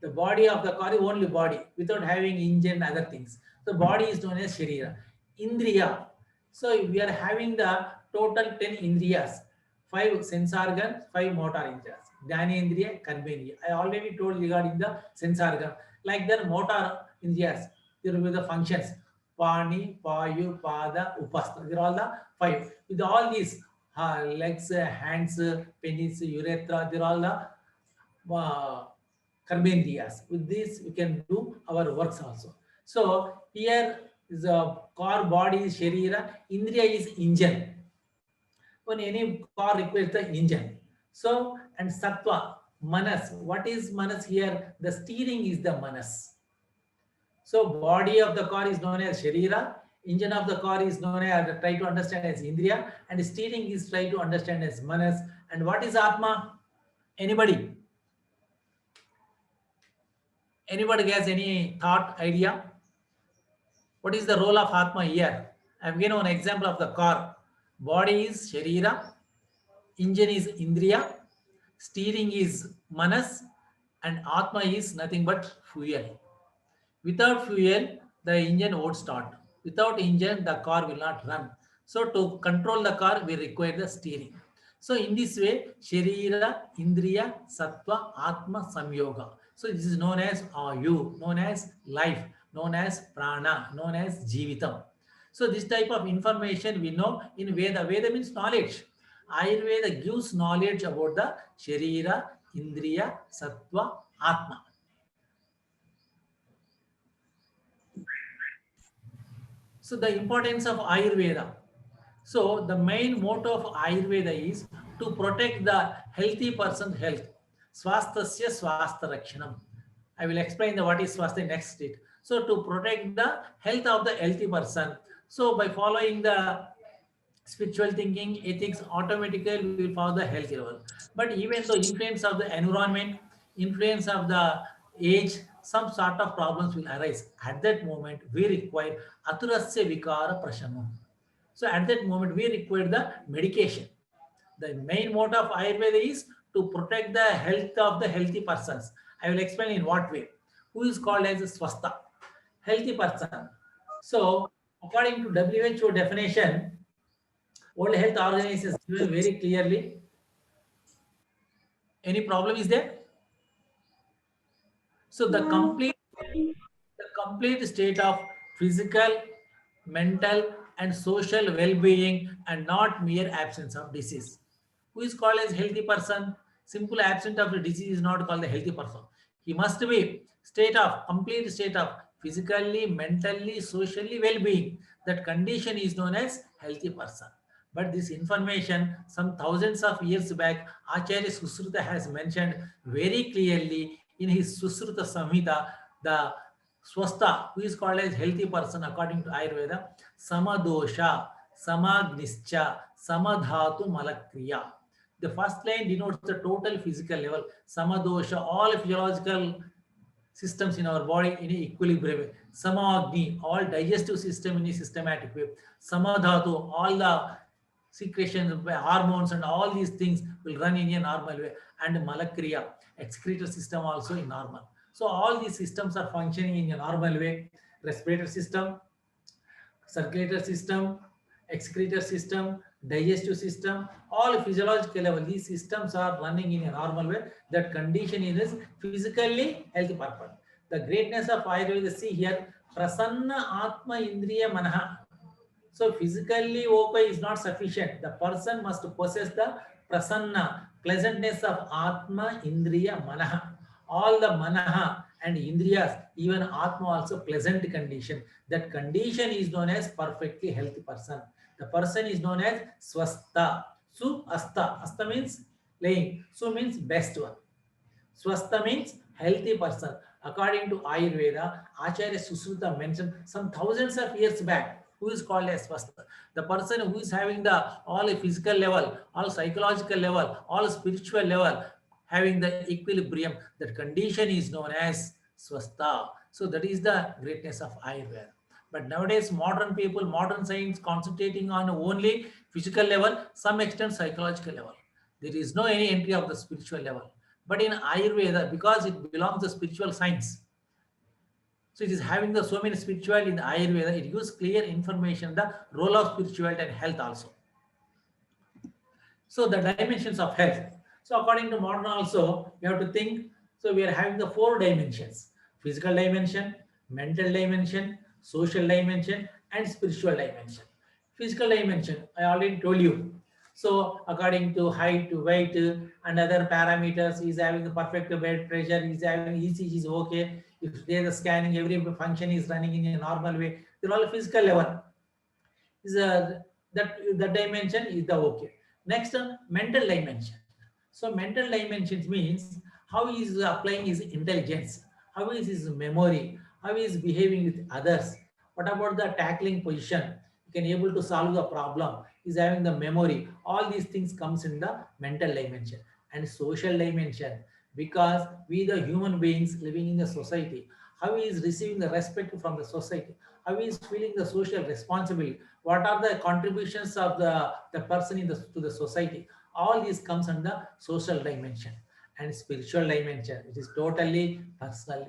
The body of the car is only body without having engine and other things. The body is known as Sharira. Indriya. So we are having the total 10 Indriyas, 5 sense organs, 5 motor Indriyas. Jnanendriya, Karmendriya. I already told regarding the sense organ. Like the motor Indriyas, there will be the functions. Pani, Payu, Pada, Upastha. These are all the 5. With all these legs, hands, penis, urethra, they are all the Karmendriyas. With this, we can do our works also. So here is a car body is Sharira, Indriya is engine. When any car requires the engine. So, and Sattva, Manas. What is Manas here? The steering is the Manas. So body of the car is known as Sharira, engine of the car is known as, try to understand as Indriya, and steering is try to understand as Manas. And what is Atma? Anybody? Anybody has any thought, idea? What is the role of Atma here? I have given an example of the car. Body is Sharira, engine is Indriya, steering is Manas, and Atma is nothing but fuel. Without fuel, the engine won't start. Without engine, the car will not run. So to control the car, we require the steering. So in this way, Sharira, Indriya, Sattva, Atma, Samyoga. So this is known as Ayu, known as life, known as Prana, known as Jivitam. So this type of information we know in Veda. Veda means knowledge. Ayurveda gives knowledge about the Sharira, Indriya, Sattva, Atma. So the importance of Ayurveda. So the main motto of Ayurveda is to protect the healthy person's health. Swasthasya swastha rakshanam. I will explain the what is swastha next state. So to protect the health of the healthy person. So by following the spiritual thinking, ethics, automatically we will follow the health level. But even though influence of the environment, influence of the age, some sort of problems will arise. At that moment, we require aturasya vikara prashanam. So at that moment, we require the medication. The main motto of Ayurveda is to protect the health of the healthy persons. I will explain in what way. Who is called as a swastha? Healthy person. So according to WHO definition, World Health Organization is given very clearly. Any problem is there? So the complete state of physical, mental, and social well-being, and not mere absence of disease. Who is called as healthy person? Simple absence of the disease is not called the healthy person. He must be complete state of physically, mentally, socially well-being. That condition is known as healthy person. But this information, some thousands of years back, Acharya Susruta has mentioned very clearly in his Susruta Samhita, the swastha, who is called as healthy person according to Ayurveda, samadosha, samagnischa, samadhatu malakriya. The first line denotes the total physical level. Samadosha, all physiological systems in our body in equilibrium. Samagni, all digestive system in a systematic way. Samadhatu, all the secretions, hormones, and all these things will run in a normal way. And malakriya, excretory system also in normal. So all these systems are functioning in a normal way. Respiratory system, circulatory system, excretory system, digestive system, all physiological level, these systems are running in a normal way. That condition is physically healthy purpose. The greatness of Ayurveda, see here, prasanna atma indriya manaha. So physically okay is not sufficient. The person must possess the prasanna, pleasantness of atma indriya manaha. All the manaha and indriyas, even atma also pleasant condition. That condition is known as perfectly healthy person. The person is known as swastha. Su asta. Asta means laying. Su means best one. Swastha means healthy person. According to Ayurveda, Acharya Susruta mentioned some thousands of years back, who is called as Swastha. The person who is having the all physical level, all psychological level, all spiritual level, having the equilibrium, that condition is known as Swastha. So that is the greatness of Ayurveda. But nowadays, modern people, modern science concentrating on only physical level, some extent psychological level. There is no any entry of the spiritual level. But in Ayurveda, because it belongs to spiritual science, so it is having the so many spirituality in the Ayurveda, it gives clear information, the role of spirituality and health also. So the dimensions of health. So according to modern also, we have to think, so we are having the 4 dimensions: physical dimension, mental dimension, social dimension, and spiritual dimension. Physical dimension, I already told you. So according to height, weight, and other parameters, is having the perfect blood pressure, is having ECG is okay. If there is scanning, every function is running in a normal way. They're all physical level. Is that dimension is the okay. Next, mental dimension. So mental dimensions means how he is applying his intelligence, how is his memory, how he is behaving with others. What about the tackling position? He can able to solve the problem. He's having the memory. All these things comes in the mental dimension. And social dimension, because we the human beings living in the society, how he is receiving the respect from the society, how he is feeling the social responsibility, what are the contributions of the person in to the society. All these comes under social dimension. And spiritual dimension, it is totally personal.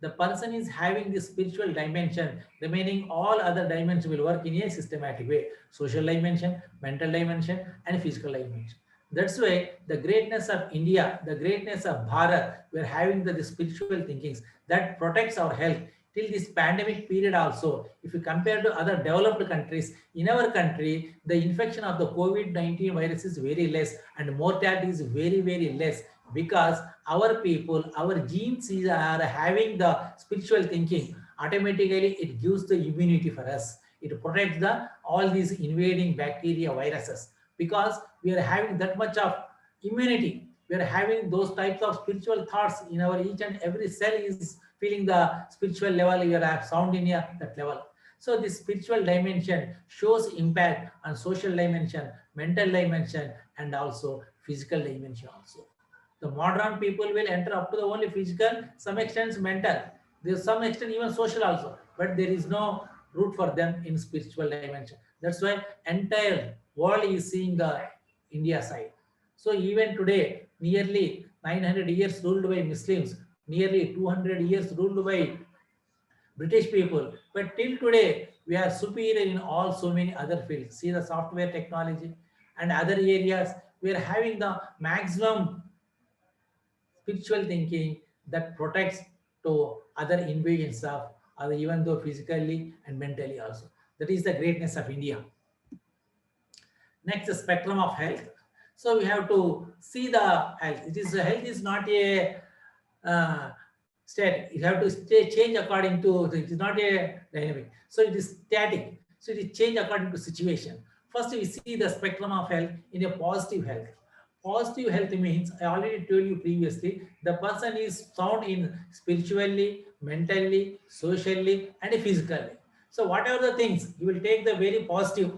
The person is having this spiritual dimension, remaining all other dimensions will work in a systematic way: social dimension, mental dimension, and physical dimension. That's why the greatness of India, the greatness of Bharat, we're having the spiritual thinkings that protects our health till this pandemic period also. If you compare to other developed countries, in our country, the infection of the COVID-19 virus is very less and mortality is very, very less, because our people, our genes are having the spiritual thinking. Automatically, it gives the immunity for us. It protects the all these invading bacteria, viruses, because we are having that much of immunity. We are having those types of spiritual thoughts in our each and every cell is feeling the spiritual level. You are sound in that level. So this spiritual dimension shows impact on social dimension, mental dimension, and also physical dimension also. The modern people will enter up to the only physical, some extent mental. There's some extent even social also, but there is no root for them in spiritual dimension. That's why entire world is seeing the India side. So even today, nearly 900 years ruled by Muslims, nearly 200 years ruled by British people, but till today we are superior in all so many other fields. See the software technology and other areas, we are having the maximum spiritual thinking that protects to other invasions of other, even though physically and mentally also. That is the greatness of India. Next, the spectrum of health. So we have to see the health. It is health is not a static. You have to change according to. It is not a dynamic. So it is static. So it is change according to situation. First, we see the spectrum of health in a positive health. Positive health means, I already told you previously, the person is sound in spiritually, mentally, socially, and physically. So whatever the things, you will take the very positive.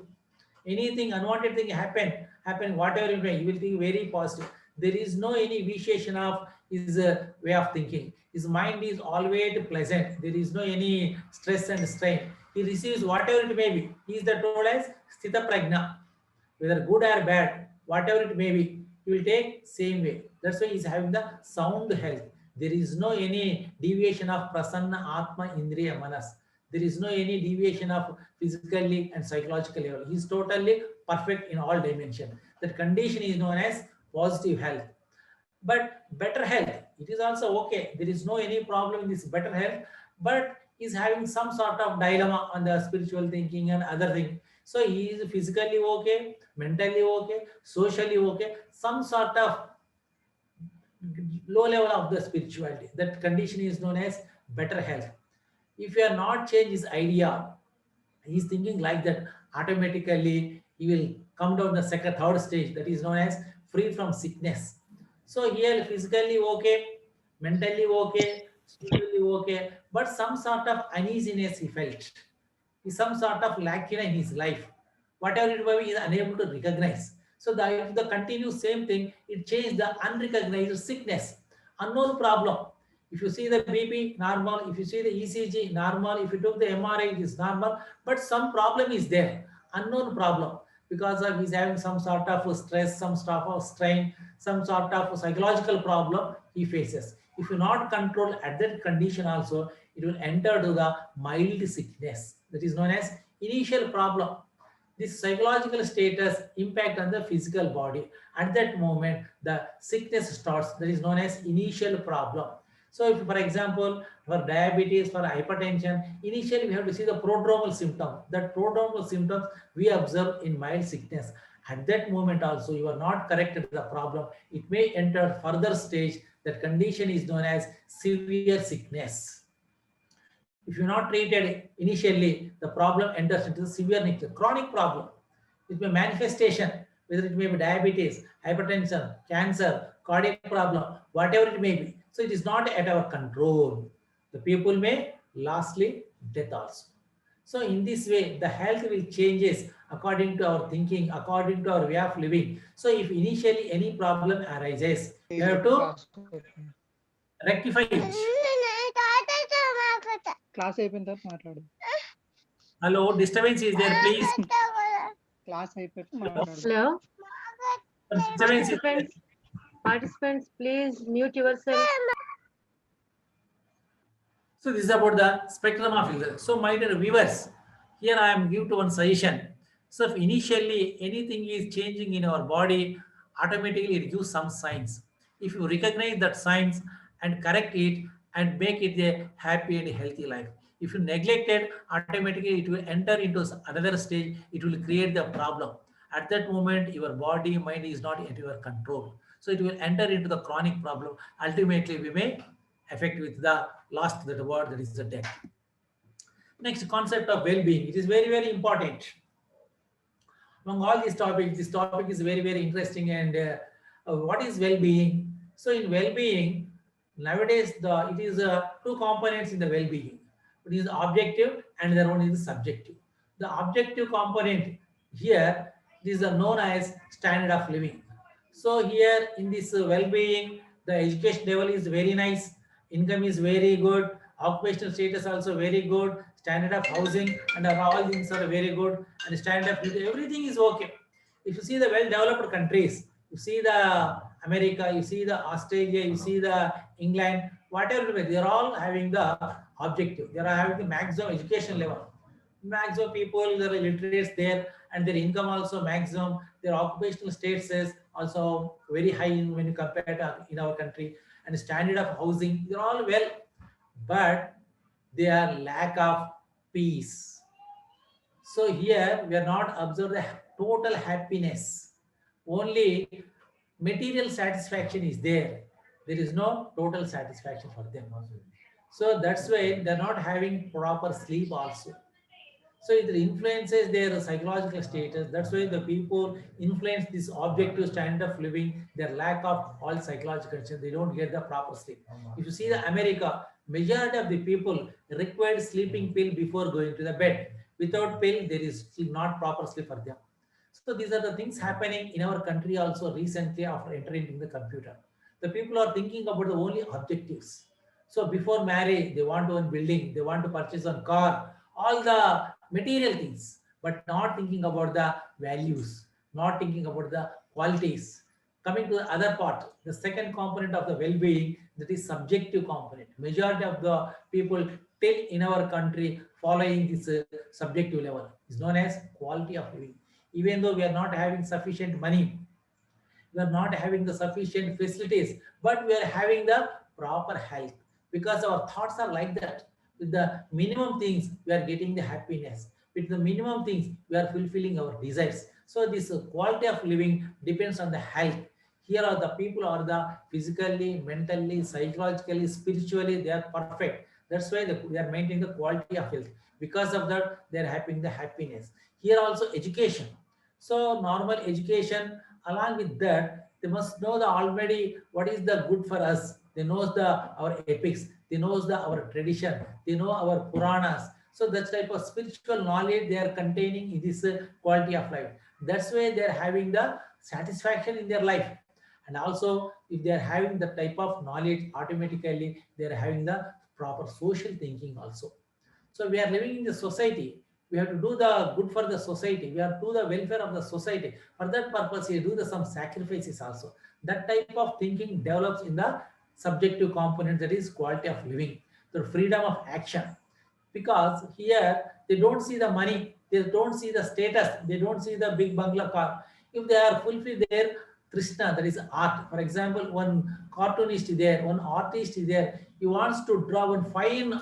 Anything unwanted thing happen, whatever it may, you will think very positive. There is no any vitiation of his way of thinking. His mind is always pleasant. There is no any stress and strain. He receives whatever it may be. He is the told as sthita prajna, whether good or bad, whatever it may be, he will take same way. That's why he's having the sound health. There is no any deviation of prasanna atma indriya manas. There is no any deviation of physically and psychological level. He's totally perfect in all dimensions. That condition is known as positive health. But better health, it is also okay. There is no any problem in this better health, but is having some sort of dilemma on the spiritual thinking and other thing. So he is physically okay, mentally okay, socially okay, some sort of low level of the spirituality. That condition is known as better health. If you are not change his idea, he's thinking like that, automatically he will come down the second, third stage, that is known as free from sickness. So here physically okay, mentally okay, spiritually okay, but some sort of uneasiness he felt, some sort of lack in his life. Whatever it may be, he is unable to recognize. So if the continuous same thing, it changed the unrecognized sickness, unknown problem. If you see the BP normal, if you see the ECG normal, if you took the MRI, it is normal, but some problem is there, unknown problem, because of he's having some sort of stress, some sort of strain, some sort of psychological problem he faces. If you not control at that condition also, it will enter to the mild sickness, that is known as initial problem. This psychological status impact on the physical body. At that moment, the sickness starts, that is known as initial problem. So if, for example, for diabetes, for hypertension, initially we have to see the prodromal symptom. That prodromal symptoms we observe in mild sickness. At that moment also, you are not corrected the problem. It may enter further stage. That condition is known as severe sickness. If you're not treated initially, the problem enters into the severe nature, chronic problem. It may manifestation, whether it may be diabetes, hypertension, cancer, cardiac problem, whatever it may be. So it is not at our control. The people may lastly death also. So in this way, the health will changes according to our thinking, according to our way of living. So if initially any problem arises, you have to rectify it. Class అయిపోయిన తర్వాత మాట్లాడు. Hello, disturbance is there, please. Class అయిపోతే మాట్లాడు. Hello, Disturbance is there. participants, please mute yourself. So this is about the spectrum of illness. So my dear viewers, here I am give to one suggestion. So if initially anything is changing in our body, automatically it gives some signs. If you recognize that signs and correct it and make it a happy and healthy life. If you neglect it, automatically it will enter into another stage. It will create the problem. At that moment, your body, mind is not at your control. So it will enter into the chronic problem. Ultimately, we may affect with the last that word, that is the death. Next, concept of well-being. It is very, very important. Among all these topics, this topic is very, very interesting. And what is well-being? So in well-being, nowadays it is two components in the well-being. It is objective and the other one is subjective. The objective component here is known as standard of living. So here in this well-being, the education level is very nice, income is very good, occupational status also very good, standard of housing and all things are very good, and standard of everything is okay. If you see the well-developed countries, you see the America, you see the Australia, you see the England, whatever, they are all having the objective. They are having the maximum education level. Maximum people, there are literates there, and their income also maximum. Their occupational status is also very high when you compare to in our country. And standard of housing, they're all well, but they are lack of peace. So here we are not observing the total happiness. Only material satisfaction is there. There is no total satisfaction for them. So that's why they're not having proper sleep also. So it influences their psychological status. That's why the people influence this objective standard of living, their lack of all psychological condition. They don't get the proper sleep. If you see the America, majority of the people require sleeping pill before going to the bed. Without pill, there is not proper sleep for them. So these are the things happening in our country also recently after entering in the computer. The people are thinking about the only objectives. So before marriage, they want one building, they want to purchase one car, all the material things, but not thinking about the values, not thinking about the qualities. Coming to the other part, the second component of the well-being, that is subjective component. Majority of the people till in our country following this subjective level is known as quality of living. Even though we are not having sufficient money, we are not having the sufficient facilities, but we are having the proper health, because our thoughts are like that. With the minimum things, we are getting the happiness. With the minimum things, we are fulfilling our desires. So this quality of living depends on the health. Here are the people are the physically, mentally, psychologically, spiritually, they are perfect. That's why they are maintaining the quality of health. Because of that, they are having the happiness. Here also education. So normal education, along with that, they must know the already what is the good for us. They knows the our epics, they knows the our tradition, they know our Puranas. So that type of spiritual knowledge they are containing in this quality of life. That's why they are having the satisfaction in their life. And also, if they are having the type of knowledge, automatically they are having the proper social thinking also. So we are living in the society. We have to do the good for the society. We have to do the welfare of the society. For that purpose, we do the some sacrifices also. That type of thinking develops in the subjective component, that is quality of living, the freedom of action. Because here they don't see the money, they don't see the status, they don't see the big bungalow car. If they are fulfill their Krishna, that is art. For example, one cartoonist is there, one artist is there. He wants to draw one fine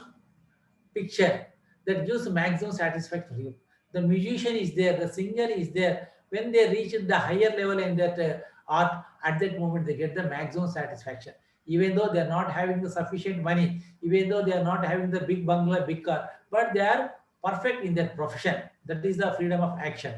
picture that gives maximum satisfaction for you. The musician is there, the singer is there. When they reach the higher level in that art, at that moment they get the maximum satisfaction. Even though they are not having the sufficient money, even though they are not having the big bungalow, big car, but they are perfect in their profession. That is the freedom of action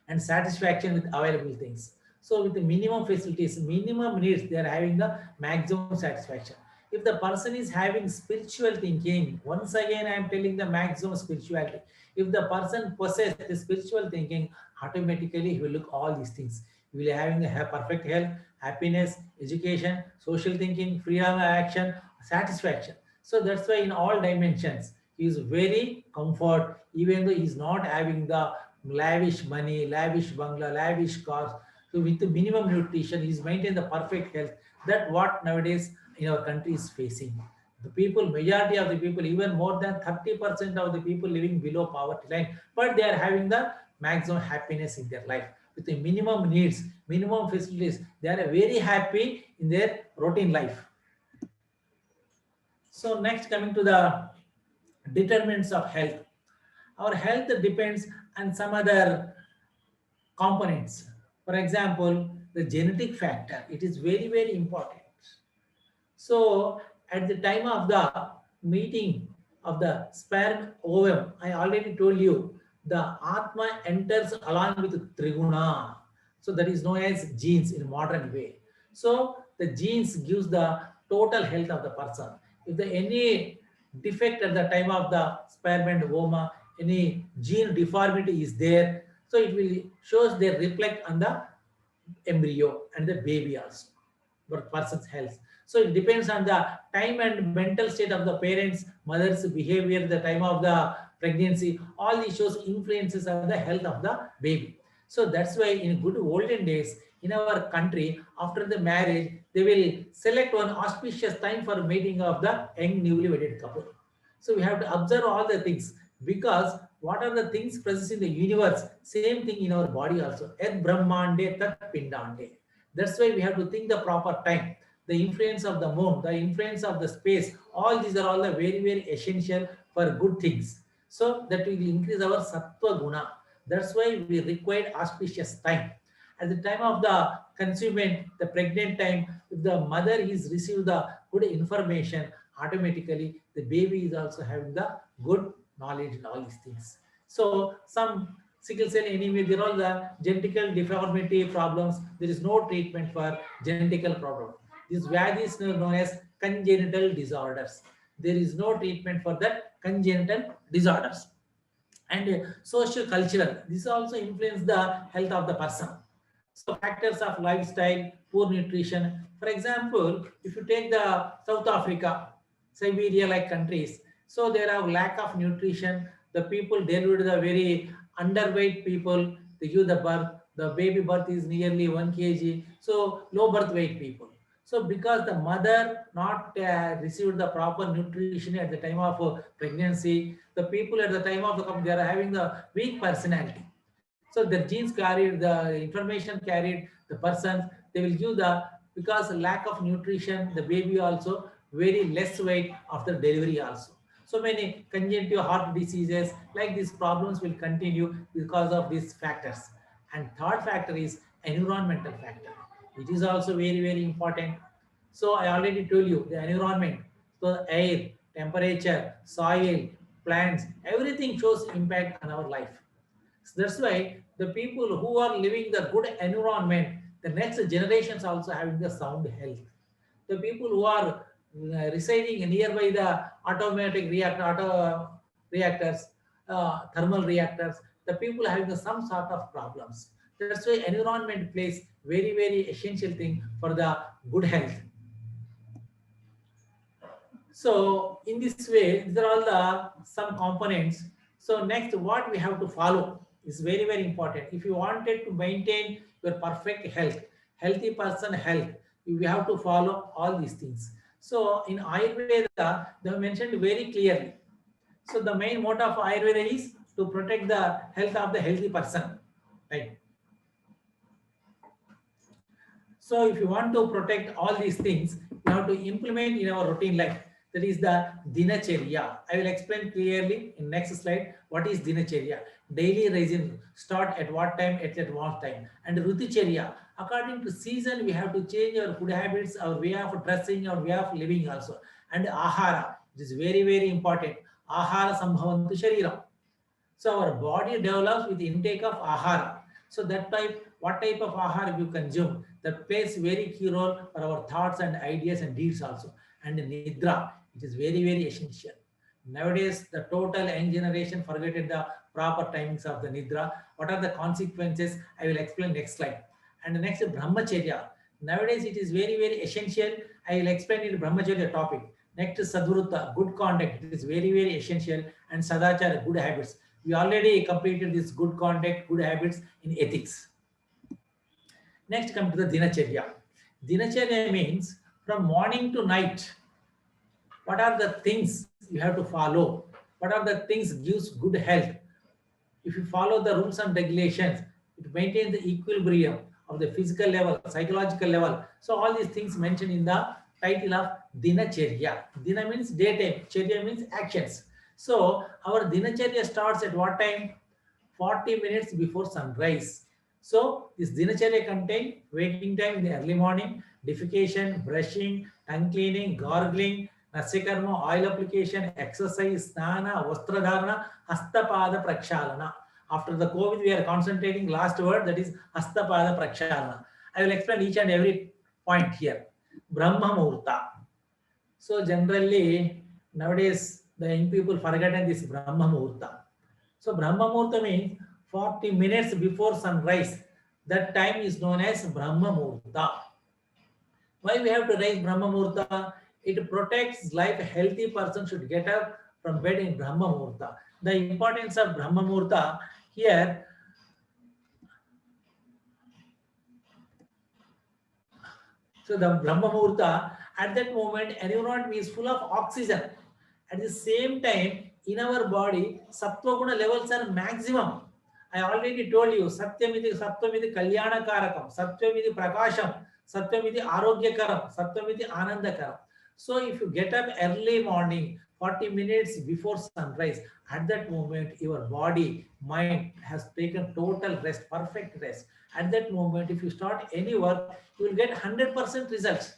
and satisfaction with available things. So with the minimum facilities, minimum needs, they are having the maximum satisfaction. If the person is having spiritual thinking, once again I am telling the maximum spirituality. If the person possesses the spiritual thinking, automatically he will look all these things. He will having a perfect health, happiness, education, social thinking, freedom of action, satisfaction. So that's why in all dimensions, he is very comfort, even though he is not having the lavish money, lavish bungalow, lavish cars. So with the minimum nutrition, he's maintained the perfect health. That what nowadays in our country is facing. The people, majority of the people, even more than 30% of the people living below poverty line, but they are having the maximum happiness in their life. With the minimum needs, minimum facilities, they are very happy in their routine life. So next, coming to the determinants of health. Our health depends on some other components. For example, the genetic factor, it is very, very important. So at the time of the meeting of the sperm ovum, I already told you, the Atma enters along with Triguna. So that is known as genes in modern way. So the genes gives the total health of the person. If the any defect at the time of the sperm and ovum, any gene deformity is there, so it will shows they reflect on the embryo and the baby also, but person's health. So it depends on the time and mental state of the parents, mother's behavior, the time of the pregnancy. All these shows influences on the health of the baby. So that's why in good olden days in our country, after the marriage, they will select one auspicious time for meeting of the young newly wedded couple. So we have to observe all the things, because what are the things present in the universe? Same thing in our body also. Ed Brahmande Tat Pindande. That's why we have to think the proper time. The influence of the moon, the influence of the space, all these are all the very, very essential for good things. So that will increase our sattva guna. That's why we require auspicious time. At the time of the conceivement, the pregnant time, if the mother is received the good information, automatically the baby is also having the good knowledge in all these things. So some sickle cell anemia, there are the genetical deformity problems. There is no treatment for genetical problem. These Vyadis are known as congenital disorders. There is no treatment for that congenital disorders. And social cultural, this also influence the health of the person. So factors of lifestyle, poor nutrition. For example, if you take the South Africa, Siberia like countries, so there are lack of nutrition. The people delivered the very underweight people. They give the birth. The baby birth is nearly 1 kg. So low birth weight people. So because the mother not received the proper nutrition at the time of pregnancy, the people at the time of the they are having the weak personality. So the genes carried, the information carried, the persons, they will give the, because lack of nutrition, the baby also very less weight after delivery also. So many congenital heart diseases like these problems will continue because of these factors. And third factor is environmental factor. It is also very, very important. So I already told you the environment, so the air, temperature, soil, plants, everything shows impact on our life. So that's why the people who are living the good environment, the next generations also having the sound health. The people who are residing nearby the automatic reactor, reactors, thermal reactors, the people having some sort of problems. That's why environment plays very essential thing for the good health. So in this way, these are all the some components. So next, what we have to follow is very important. If you wanted to maintain your perfect health, healthy person health, you have to follow all these things. So in Ayurveda, they have mentioned very clearly. So the main motto of Ayurveda is to protect the health of the healthy person, right? So if you want to protect all these things, you have to implement in our routine life. That is the dinacharya. I will explain clearly in next slide what is dinacharya. Daily rising start at what time, at what time. And ruticharya, according to season, we have to change our food habits, our way of dressing, our way of living also. And ahara, it is very important. Ahara sambhavantu shariram. So our body develops with intake of ahara. So that type, what type of ahara you consume, that plays very key role for our thoughts and ideas and deeds also. And nidra, it is very essential. Nowadays, the total young generation forgetted the proper timings of the nidra. What are the consequences? I will explain next slide. And the next brahmacharya. Nowadays, it is very essential. I will explain in brahmacharya topic. Next is sadhurutta, good conduct. It is very essential. And sadachara, good habits. We already completed this good conduct, good habits in ethics. Next, come to the dinacharya. Dinacharya means from morning to night. What are the things you have to follow? What are the things gives good health? If you follow the rules and regulations, it maintains the equilibrium of the physical level, psychological level. So all these things mentioned in the title of dinacharya. Dina means daytime, charya means actions. So our dinacharya starts at what time? 40 minutes before sunrise. So this dinacharya contains waking time in the early morning, defecation, brushing, tongue cleaning, gargling, nasyakarma, oil application, exercise, snana, vastradharana, hastapada prakshalana. After the COVID, we are concentrating last word, that is hastapada prakshalana. I will explain each and every point here. Brahma Muhurta. So generally, nowadays, the young people forgotten this Brahma Muhurta. So Brahma Muhurta means 40 minutes before sunrise. That time is known as Brahma Muhurta. Why we have to raise Brahma Muhurta? It protects life. A healthy person should get up from bed in Brahma Muhurta. The importance of Brahma Muhurta here. So the Brahma Muhurta, at that moment, environment is full of oxygen. At the same time, in our body, Sattva Guna levels are maximum. I already told you, Sattvam Kalyana Karakam, Sattvam Prakasham, Sattvam Arogyakaram, Sattvam Anandakaram. So if you get up early morning, 40 minutes before sunrise, at that moment, your body, mind has taken total rest, perfect rest. At that moment, if you start any work, you will get 100% results.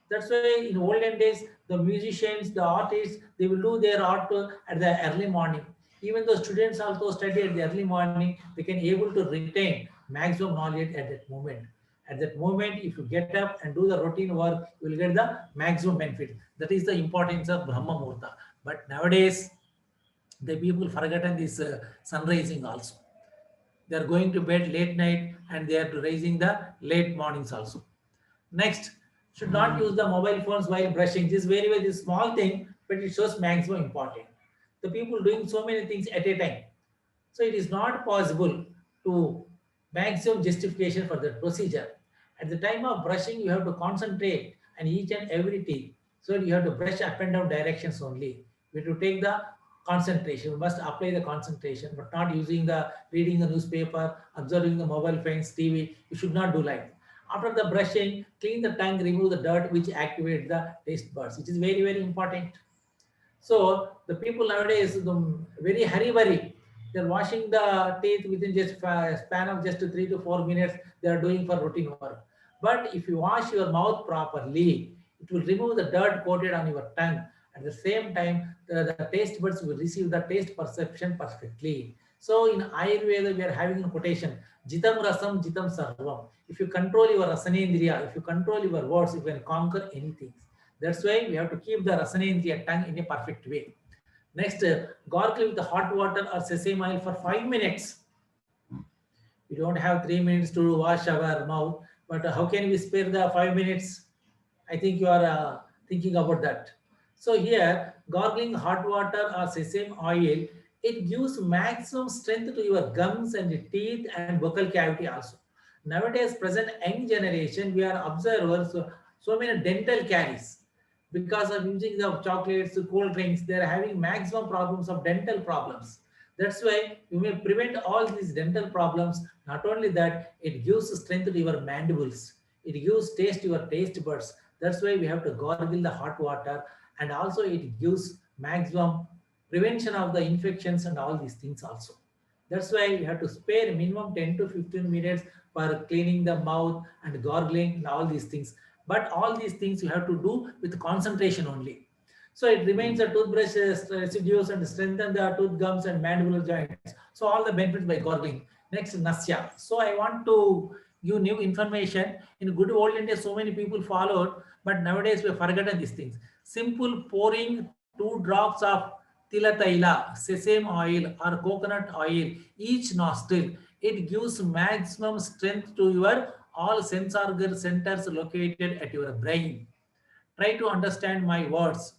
That's why in olden days, the musicians, the artists, they will do their art at the early morning. Even though students also study at the early morning, they can able to retain maximum knowledge at that moment. At that moment, if you get up and do the routine work, you will get the maximum benefit. That is the importance of Brahma Muhurta. But nowadays, the people forgotten this sun rising also. They are going to bed late night and they are raising the late mornings also. Next, should not use the mobile phones while brushing. This is very small thing, but it shows maximum important. The people doing so many things at a time. So it is not possible to maximum justification for that procedure. At the time of brushing, you have to concentrate on each and every teeth. So you have to brush up and down directions only. We have to take the concentration. We must apply the concentration, but not using the reading the newspaper, observing the mobile phones, TV. You should not do like that. After the brushing, clean the tongue, remove the dirt which activates the taste buds, which is very important. So the people nowadays, very hurry. They're washing the teeth within just span of just 3 to 4 minutes. They are doing for routine work. But if you wash your mouth properly, it will remove the dirt coated on your tongue. At the same time, the taste buds will receive the taste perception perfectly. So in Ayurveda, we are having a quotation, Jitam Rasam, Jitam Sarvam. If you control your Rasanendriya, if you control your words, you can conquer anything. That's why we have to keep the Rasanendriya tongue in a perfect way. Next, gargle with the hot water or sesame oil for 5 minutes. We don't have 3 minutes to wash our mouth, but how can we spare the 5 minutes? I think you are thinking about that. So here, gargling hot water or sesame oil, it gives maximum strength to your gums and teeth and vocal cavity also. Nowadays, present young generation, we are observers, so many dental caries. Because of using the chocolates, cold drinks, they are having maximum problems of dental problems. That's why you may prevent all these dental problems. Not only that, it gives strength to your mandibles. It gives taste to your taste buds. That's why we have to gargle the hot water, and also it gives maximum prevention of the infections and all these things also. That's why we have to spare minimum 10 to 15 minutes for cleaning the mouth and gargling and all these things. But all these things you have to do with concentration only. So it remains the toothbrush residues and strengthen the tooth gums and mandibular joints. So all the benefits by gargling. Next, Nasya. So I want to give new information. In good old India, so many people followed, but nowadays we have forgotten these things. Simple pouring 2 drops of tila taila, sesame oil or coconut oil, each nostril. It gives maximum strength to your all sense organ centers located at your brain. Try to understand my words.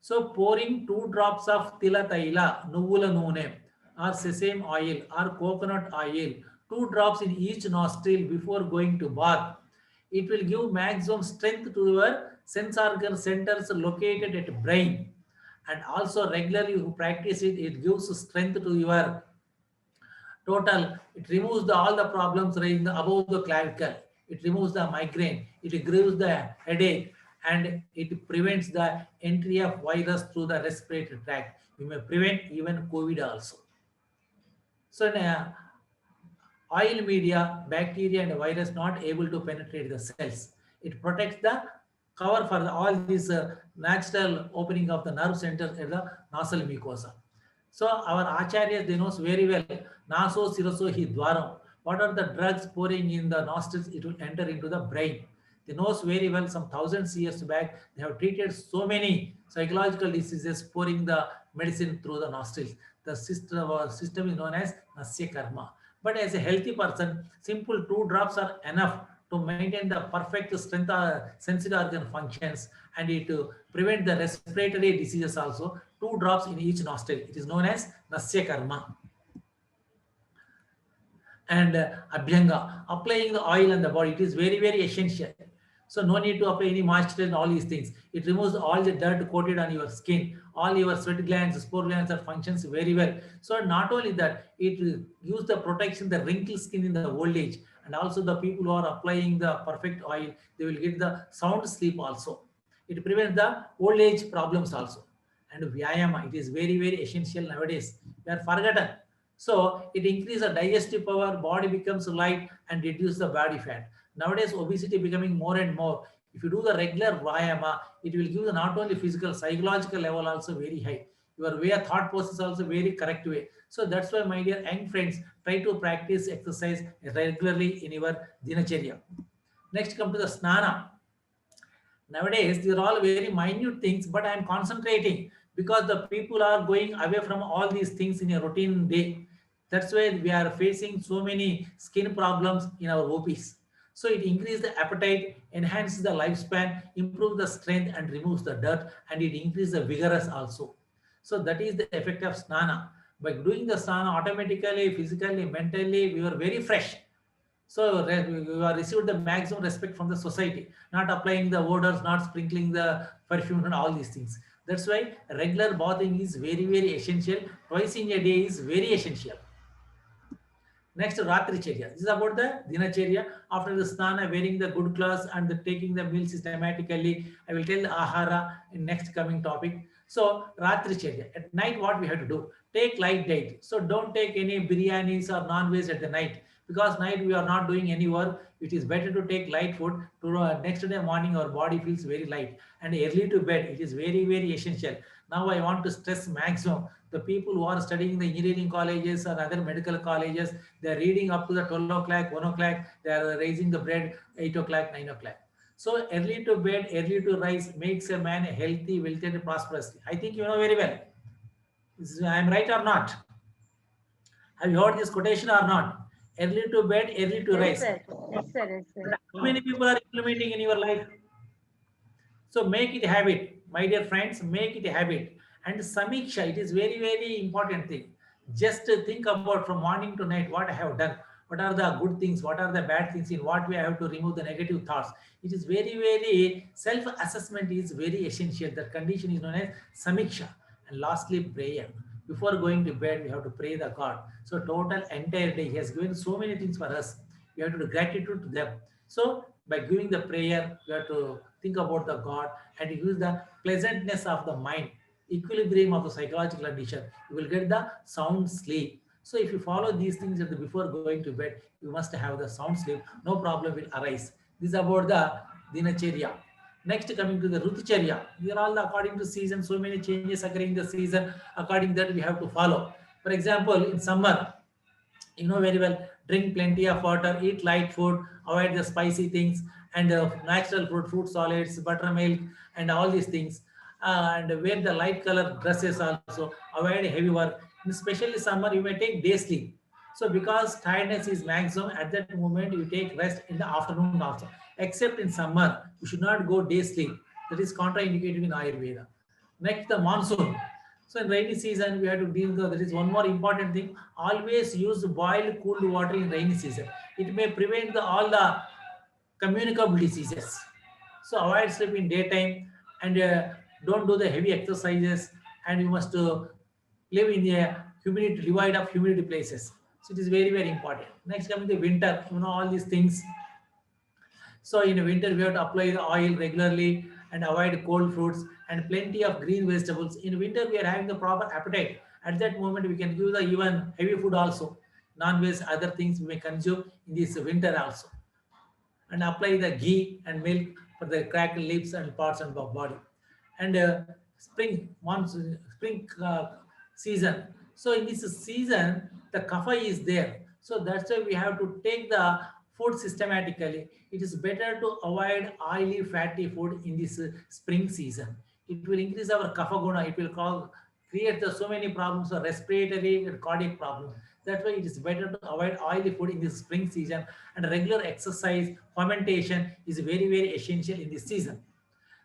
So pouring 2 drops of tila taila, nuvula nune, or sesame oil or coconut oil, 2 drops in each nostril before going to bath. It will give maximum strength to your sense organ centers located at brain. And also regularly you practice it, it gives strength to your total. It removes all the problems raising above the clavicle. It removes the migraine. It removes the headache, and it prevents the entry of virus through the respiratory tract. You may prevent even COVID also. So in oil media, bacteria and virus not able to penetrate the cells. It protects the cover for all these natural opening of the nerve centers at the nasal mucosa. So our acharyas, they knows very well, naso siraso hi dwaram. What are the drugs pouring in the nostrils? It will enter into the brain. They knows very well. Some thousands years back, they have treated so many psychological diseases pouring the medicine through the nostrils. The system is known as Nasya Karma. But as a healthy person, simple 2 drops are enough to maintain the perfect strength sensory organ functions, and it to prevent the respiratory diseases also. 2 drops in each nostril. It is known as Nasya Karma. And Abhyanga, applying the oil on the body, it is very, very essential. So no need to apply any moisture and all these things. It removes all the dirt coated on your skin. All your sweat glands, spore glands are functions very well. So not only that, it gives the protection, the wrinkled skin in the old age. And also the people who are applying the perfect oil, they will get the sound sleep also. It prevents the old age problems also. And Vyayama, it is very, very essential nowadays. We are forgotten. So it increases the digestive power, body becomes light and reduce the body fat. Nowadays, obesity becoming more and more. If you do the regular Vyayama, it will give the not only physical, psychological level also very high. Your way of thought process also very correct way. So that's why, my dear young friends, try to practice exercise regularly in your dinacharya. Next, come to the snana. Nowadays, these are all very minute things, but I am concentrating because the people are going away from all these things in a routine day. That's why we are facing so many skin problems in our OPs. So it increases the appetite, enhances the lifespan, improves the strength and removes the dirt, and it increases the vigorous also. So that is the effect of snana. By doing the snana, automatically, physically, mentally, we are very fresh. So you are received the maximum respect from the society, not applying the odors, not sprinkling the perfume and all these things. That's why regular bathing is very, very essential. Twice in a day is very essential. Next, Ratri Charya. This is about the Dinacharya. After the Snana, wearing the good clothes and taking the meal systematically. I will tell the Ahara in next coming topic. So, Ratri Charya. At night, what we have to do? Take light diet. So, don't take any biryanis or non-veg at the night, Because night we are not doing any work. It is better to take light food. To next day morning our body feels very light, and early to bed. It is very essential. Now I want to stress maximum the people who are studying in the engineering colleges or other medical colleges. They are reading up to the 12 o'clock, 1 o'clock. They are raising the bread 8 o'clock, 9 o'clock. So early to bed, early to rise makes a man healthy, wealthy, and prosperous. I think you know very well. I am right or not? Have you heard this quotation or not? Early to bed, early to Yes, rise. sir. Yes, sir. Yes, sir. How many people are implementing in your life? So make it a habit, my dear friends, make it a habit. And Samiksha, it is very important thing. Just think about from morning to night what I have done. What are the good things? What are the bad things? In what way I have to remove the negative thoughts? It is very self-assessment is very essential. That condition is known as Samiksha. And lastly, prayer. Before going to bed, we have to pray the God. So total entire day, He has given so many things for us. We have to do gratitude to them. So by giving the prayer, you have to think about the God and use the pleasantness of the mind, equilibrium of the psychological condition. You will get the sound sleep. So if you follow these things before going to bed, you must have the sound sleep. No problem will arise. This is about the dinacharya. Next, coming to the Rutucharya. These are all according to season. So many changes occurring in the season. According to that, we have to follow. For example, in summer, you know very well, drink plenty of water, eat light food, avoid the spicy things, and natural fruit solids, buttermilk, and all these things. And wear the light color dresses also, avoid heavy work. Especially summer, you may take day sleep. So because tiredness is maximum, at that moment you take rest in the afternoon also. Except in summer, you should not go day sleep. That is contraindicated in Ayurveda. Next, the monsoon. So in rainy season, we have to deal with, there is one more important thing. Always use boiled cooled water in rainy season. It may prevent all the communicable diseases. So avoid sleep in daytime, and don't do the heavy exercises, and you must live in a humidity, devoid of humidity places. So it is very important. Next, coming to winter, you know all these things. So in winter, we have to apply the oil regularly and avoid cold fruits and plenty of green vegetables. In winter, we are having the proper appetite. At that moment, we can give the even heavy food also. Non-veg, other things we may consume in this winter also. And apply the ghee and milk for the cracked lips and parts of the body. And spring, monsoon, spring season. So in this season, the kapha is there. So that's why we have to take the food systematically. It is better to avoid oily, fatty food in this spring season. It will increase our kapha guna. It will create so many problems, respiratory and cardiac problems. That's why it is better to avoid oily food in this spring season, and regular exercise, fermentation is very essential in this season.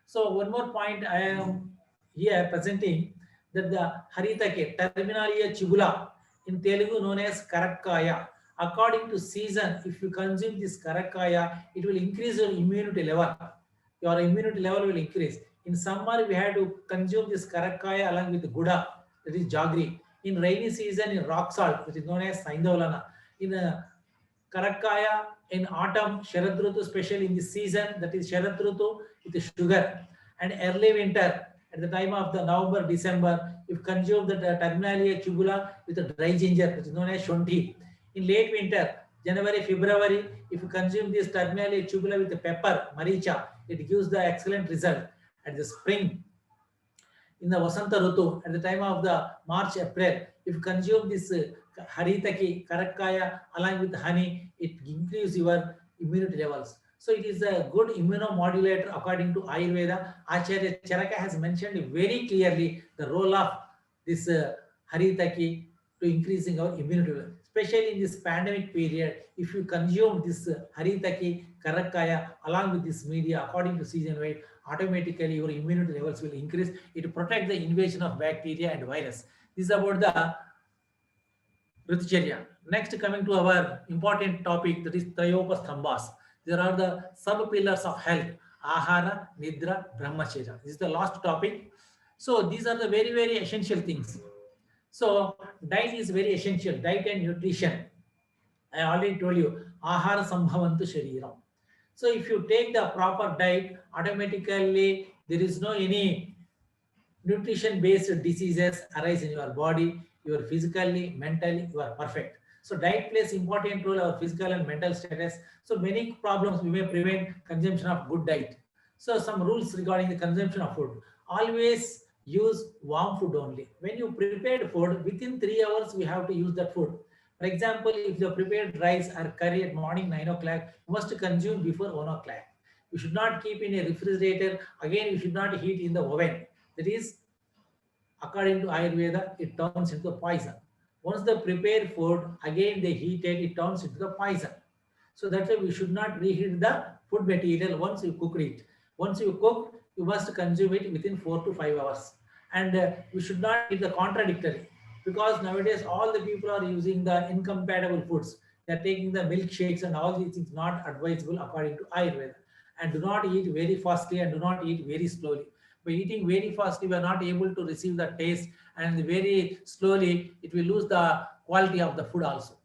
So one more point I am here presenting, that the Haritake, Terminalia chibula, in Telugu known as Karakkaya. According to season, if you consume this Karakkaya, it will increase your immunity level. Your immunity level will increase. In summer, we have to consume this Karakkaya along with Guda, that is Jaggery. In rainy season, in rock salt, which is known as Saindolana. In Karakkaya, in autumn, Sharadrutu, especially in this season, that is Sharadrutu with sugar. And early winter, at the time of the November, December, if consume the Terminalia tubula with a dry ginger, which is known as Shonti. In late winter, January, February, if you consume this Terminalia tubula with the pepper, Maricha, it gives the excellent result. At the spring, in the Vasanta Rutu, at the time of the March, April, if you consume this Haritaki, Karakkaya along with honey, it increases your immunity levels. So it is a good immunomodulator according to Ayurveda. Acharya Charaka has mentioned very clearly the role of this Haritaki to increasing our immunity level. Especially in this pandemic period, if you consume this Haritaki, Karakkaya along with this media according to season weight, automatically your immunity levels will increase. It protects the invasion of bacteria and virus. This is about the Rutucharya. Next, coming to our important topic, that is Trayopasthambas. There are the sub pillars of health: Ahara, Nidra, Brahmacharya. This is the last topic. So these are the very essential things. So diet is very essential. Diet and nutrition. I already told you, Ahara Sambhavantu Shariram. So if you take the proper diet, automatically there is no any nutrition based diseases arise in your body. You are physically, mentally, you are perfect. So diet plays important role our physical and mental status. So many problems we may prevent consumption of good diet. So some rules regarding the consumption of food. Always use warm food only. When you prepared food, within 3 hours we have to use that food. For example, if you prepared rice or curry at morning 9 o'clock, you must consume before 1 o'clock. You should not keep in a refrigerator. Again, you should not heat in the oven. That is, according to Ayurveda, it turns into poison. Once they prepare food, again they heat it turns into the poison. So that's why we should not reheat the food material once you cook it. Once you cook, you must consume it within 4 to 5 hours. And we should not eat the contradictory, because nowadays all the people are using the incompatible foods. They're taking the milkshakes and all these things, not advisable according to Ayurveda. And do not eat very fastly and do not eat very slowly. By eating very fastly, we are not able to receive the taste, and very slowly it will lose the quality of the food also.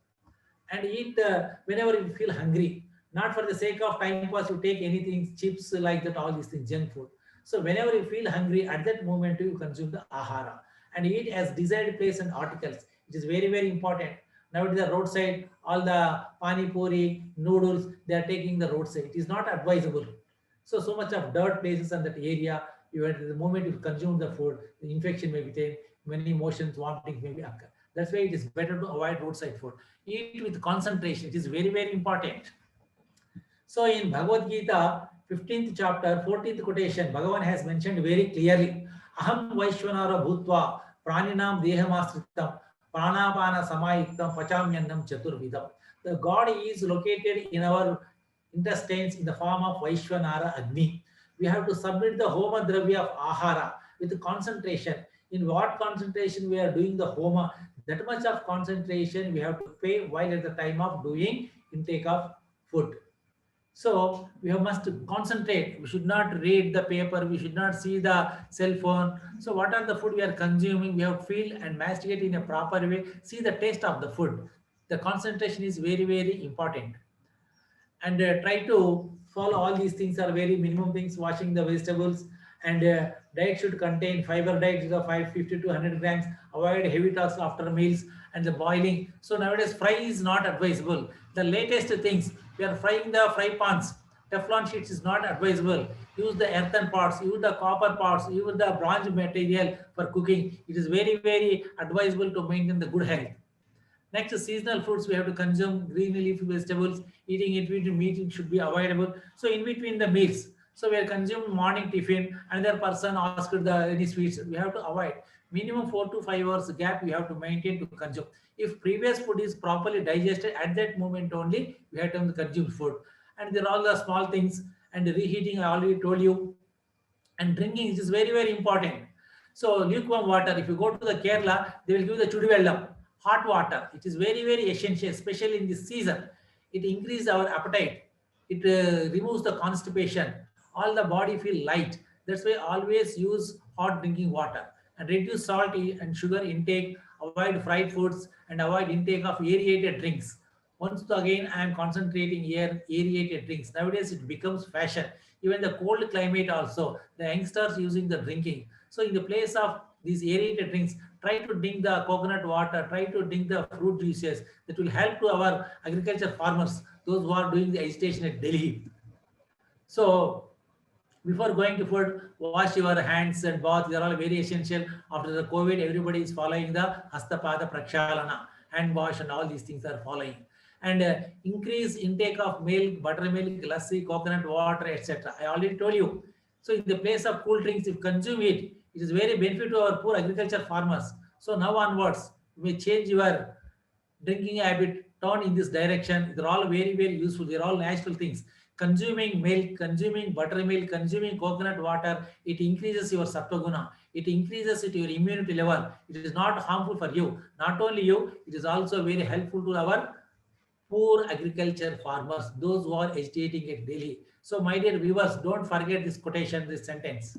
And eat whenever you feel hungry, not for the sake of time pass you take anything, chips like that, all these things, junk food. So whenever you feel hungry, at that moment you consume the ahara and eat as desired place and articles. It is very, very important. Nowadays the roadside, all the pani puri, noodles, they are taking the roadside. It is not advisable. So much of dirt places in that area, you at the moment you consume the food, the infection may be taken, many motions, vomitings may be occur. That's why it is better to avoid roadside food. Eat with concentration. It is very, very important. So in Bhagavad Gita, 15th chapter, 14th quotation, Bhagavan has mentioned very clearly, Aham Vaishwanara Bhutva, Praninam Dehamasritam, Pranapana Samayiktam, Pachamyannam Chaturvidam. The God is located in our intestines in the form of Vaishwanara Agni. We have to submit the Homa Dravya of Ahara with concentration. In what concentration we are doing the Homa, that much of concentration we have to pay while at the time of doing intake of food. So we must concentrate. We should not read the paper. We should not see the cell phone. So what are the food we are consuming? We have to feel and masticate in a proper way. See the taste of the food. The concentration is very, very important. And try to follow all these things are very minimum things. Washing the vegetables, and diet should contain fiber diet is of 550 to 100 grams. Avoid heavy tasks after meals and the boiling. So nowadays fry is not advisable. The latest things, we are frying the fry pans. Teflon sheets is not advisable. Use the earthen pots, use the copper pots, use the bronze material for cooking. It is very, very advisable to maintain the good health. Next, seasonal fruits we have to consume. Green leafy vegetables, eating in between meeting should be avoidable. So in between the meals, so we are consuming morning tiffin. Another person asked any sweets, we have to avoid. Minimum 4 to 5 hours gap we have to maintain to consume. If previous food is properly digested, at that moment only we have to consume food. And there are all the small things. And reheating, I already told you. And drinking is very, very important. So lukewarm water, if you go to the Kerala, they will give the chudivellam, hot water. It is very, very essential, especially in this season. It increases our appetite. It removes the constipation. All the body feel light. That's why always use hot drinking water and reduce salt and sugar intake. Avoid fried foods and avoid intake of aerated drinks. Once again, I am concentrating here aerated drinks. Nowadays, it becomes fashion. Even the cold climate also, the youngsters using the drinking. So in the place of these aerated drinks, try to drink the coconut water, try to drink the fruit juices. That will help to our agriculture farmers, those who are doing the agitation at Delhi. So before going to food, wash your hands and bath. They are all very essential. After the COVID, everybody is following the Hastapada Prakshalana, hand wash, and all these things are following. And increase intake of milk, buttermilk, lassi, coconut water, etc. I already told you. So in the place of cool drinks, if you consume it, it is very benefit to our poor agriculture farmers. So now onwards, you may change your drinking habit, turn in this direction. They're all very, very useful. They're all natural things. Consuming milk, consuming buttermilk, consuming coconut water, it increases your sattva. It increases your immunity level. It is not harmful for you. Not only you, it is also very helpful to our poor agriculture farmers, those who are agitating at Delhi. So my dear viewers, don't forget this quotation, this sentence.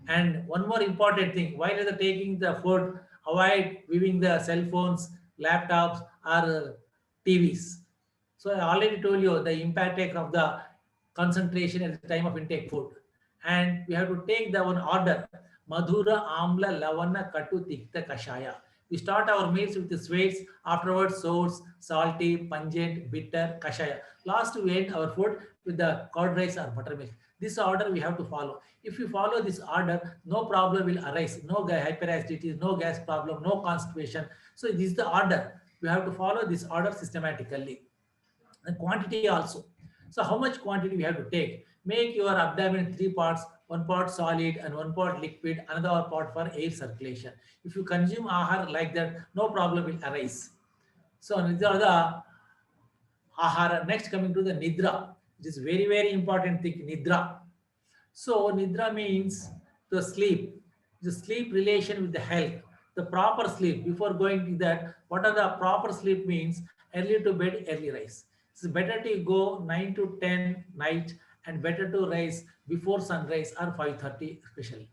And one more important thing, while you're taking the food, avoid viewing the cell phones, laptops, or TVs. So I already told you the impact of the concentration at the time of intake food. And we have to take the one order, Madhura Amla Lavana Katu Tikta Kashaya. We start our meals with the sweets, afterwards sours, salty, pungent, bitter, kashaya. Last we end our food with the curd rice or buttermilk. This order we have to follow. If you follow this order, no problem will arise. No hyperacidity, no gas problem, no constipation. So this is the order. We have to follow this order systematically. And quantity also. So how much quantity we have to take? Make your abdomen three parts, one part solid and one part liquid, another part for air circulation. If you consume ahar like that, no problem will arise. So these are the ahara. Next, coming to the nidra. It is very, very important thing, nidra. So nidra means the sleep, the sleep relation with the health, the proper sleep. Before going to that, what are the proper sleep means? Early to bed, early rise. It's better to go 9 to 10 night and better to rise before sunrise or 5:30 especially.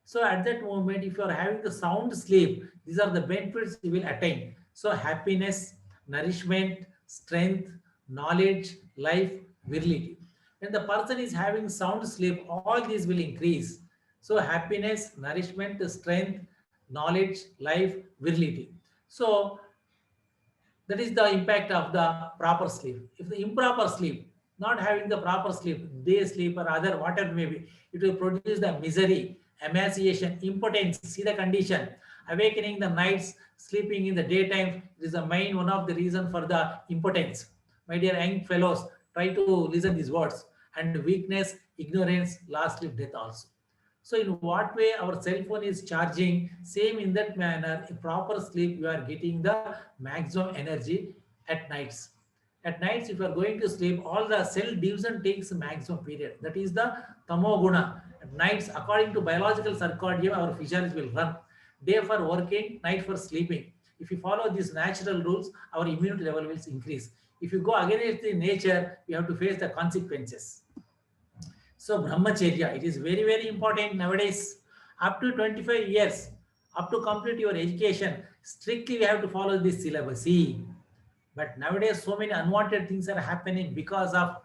So at that moment, if you are having the sound sleep, these are the benefits you will attain. So happiness, nourishment, strength, knowledge, life, virility. When the person is having sound sleep, all these will increase. So happiness, nourishment, strength, knowledge, life, virility. So that is the impact of the proper sleep. If the improper sleep, not having the proper sleep, day sleep or other whatever may be, it will produce the misery, emaciation, impotence. See the condition. Awakening the nights, sleeping in the daytime is the main one of the reason for the impotence. My dear young fellows, try to listen these words. And weakness, ignorance, lastly death also. So in what way our cell phone is charging, same in that manner, in proper sleep, you are getting the maximum energy at nights. At nights, if you are going to sleep, all the cell division takes maximum period. That is the tamo guna. At nights, according to biological circadian, our physiology will run. Day for working, night for sleeping. If you follow these natural rules, our immunity level will increase. If you go against the nature, you have to face the consequences. So brahmacharya, it is very, very important nowadays. Up to 25 years, up to complete your education, strictly we have to follow this syllabus. See, but nowadays so many unwanted things are happening because of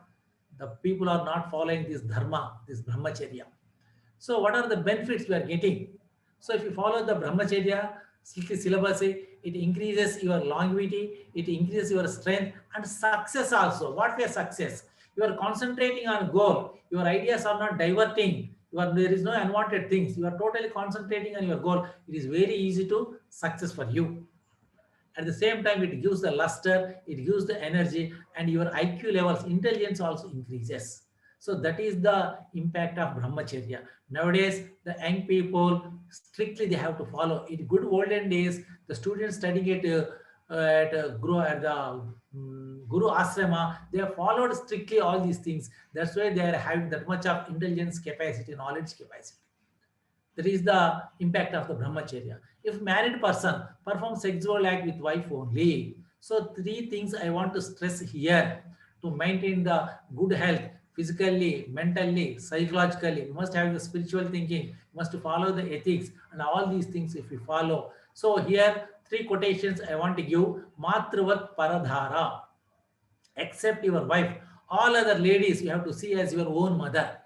the people are not following this dharma, this brahmacharya. So what are the benefits we are getting? So if you follow the brahmacharya syllabus, it increases your longevity, it increases your strength and success also. What way success? You are concentrating on goal. Your ideas are not diverting. There is no unwanted things. You are totally concentrating on your goal. It is very easy to success for you. At the same time, it gives the luster, it gives the energy, and your IQ levels, intelligence also increases. So that is the impact of brahmacharya. Nowadays, the young people strictly they have to follow. In good olden days, the students studying at the Guru Ashrama, they have followed strictly all these things. That's why they are having that much of intelligence capacity, knowledge capacity. That is the impact of the brahmacharya. If married person performs sexual act with wife only, so three things I want to stress here to maintain the good health physically, mentally, psychologically. You must have the spiritual thinking. You must follow the ethics and all these things if you follow. So here three quotations I want to give. Matravat paradhara. Except your wife. All other ladies you have to see as your own mother.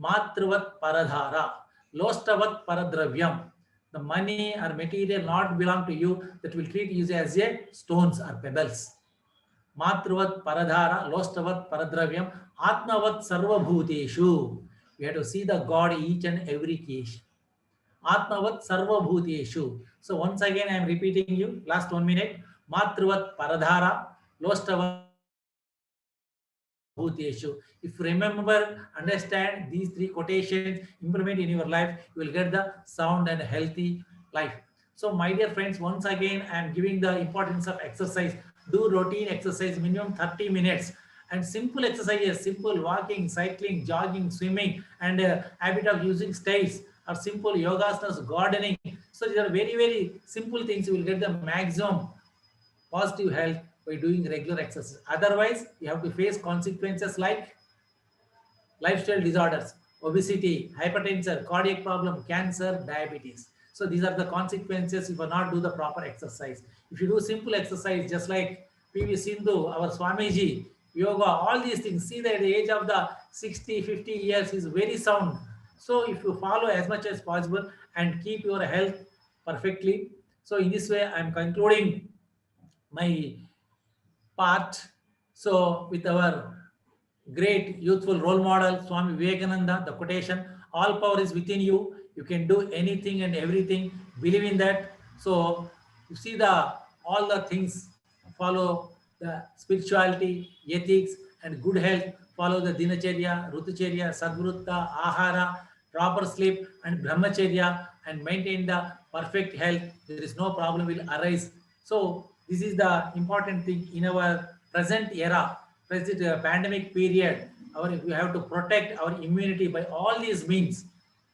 Matravat paradhara. Lostavat paradravyam. The money or material not belong to you that will treat you as a stones or pebbles. Matravat paradhara, lostavat paradravyam, atmavat sarvabhuteshu. We have to see the God each and every case. Atmavat sarvabhuteshu. So once again I am repeating you, last 1 minute. Matravat paradhara, lostavat bhuteshu. If you remember, understand these three quotations, implement in your life, you will get the sound and healthy life. So my dear friends, once again, I am giving the importance of exercise. Do routine exercise, minimum 30 minutes. And simple exercises, simple walking, cycling, jogging, swimming, and habit of using states or simple yogasanas, gardening. So these are very, very simple things. You will get the maximum positive health by doing regular exercise. Otherwise, you have to face consequences like lifestyle disorders, obesity, hypertension, cardiac problem, cancer, diabetes. So these are the consequences if you not do the proper exercise. If you do simple exercise, just like PV Sindhu, our Swamiji, yoga, all these things, see that at the age of the 60, 50 years is very sound. So if you follow as much as possible and keep your health perfectly, So in this way, I am concluding my part. So with our great youthful role model, Swami Vivekananda, the quotation, all power is within you. You can do anything and everything. Believe in that. So you see all the things, follow the spirituality, ethics, and good health. Follow the dinacharya, rutucharya, sadvrutta, ahara, proper sleep, and brahmacharya, and maintain the perfect health. There is no problem will arise. So this is the important thing in our present era, present pandemic period. We have to protect our immunity by all these means.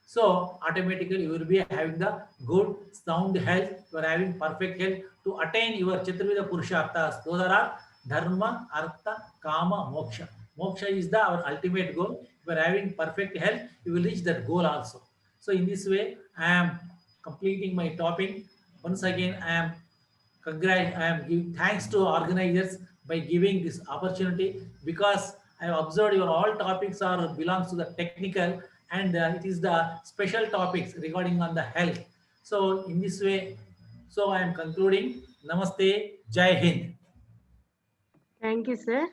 So automatically you will be having the good sound health. You are having perfect health to attain your Chaturveda Purusharthas. Those are Dharma, Artha, Kama, Moksha. Moksha is our ultimate goal. If you are having perfect health, you will reach that goal also. So in this way, I am completing my topic. Once again, I am giving thanks to organizers by giving this opportunity, because I have observed your all topics are belongs to the technical, and it is the special topics regarding on the health. So in this way, so I am concluding. Namaste, Jai Hind. Thank you, sir.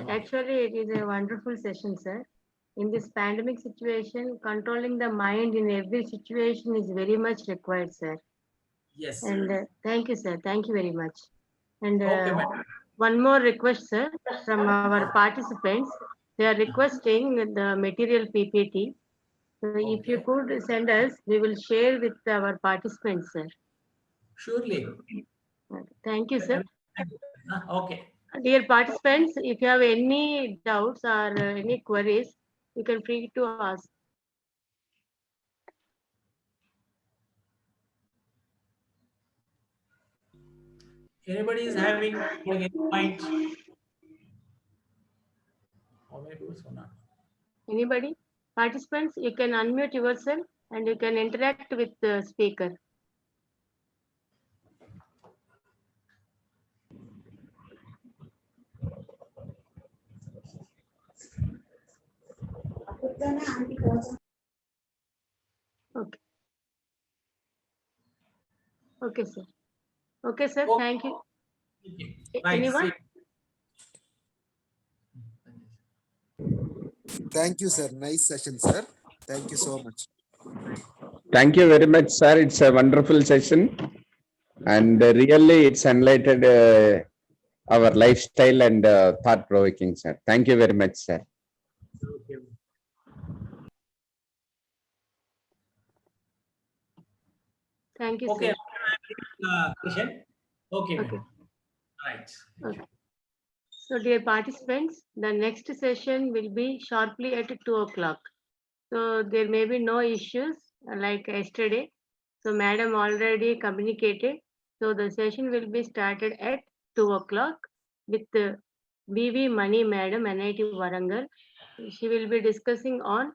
Actually, it is a wonderful session, sir. In this pandemic situation, controlling the mind in every situation is very much required, sir. Yes. And thank you, sir. Thank you very much. And Okay, madam. one more request, sir, from our participants. They are requesting the material PPT. So if you could send us, we will share with our participants, sir. Surely. Thank you, sir. Okay. Dear participants, if you have any doubts or any queries, you can free to ask. Anybody is having any point? Anybody? Participants, you can unmute yourself and you can interact with the speaker. Okay. Okay, sir. Okay, sir. Okay. Thank you. Right. Anyone? Thank you, sir. Nice session, sir. Thank you so much. Thank you very much, sir. It's a wonderful session. And really, it's enlightened our lifestyle and thought-provoking, sir. Thank you very much, sir. Okay. Thank you, Okay. sir. Question. Okay. Okay. Right. Okay. So, dear participants, the next session will be sharply at 2 o'clock. So, there may be no issues like yesterday. So, madam already communicated. So, the session will be started at 2 o'clock with BV Mani madam, NIT Warangal. She will be discussing on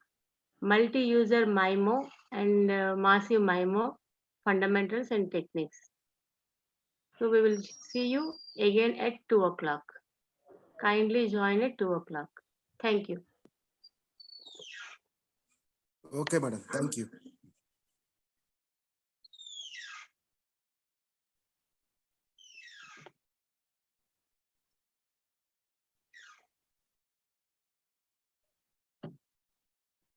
multi-user MIMO and massive MIMO fundamentals and techniques. So we will see you again at 2 o'clock. Kindly join at 2 o'clock. Thank you. Okay, madam. Thank you.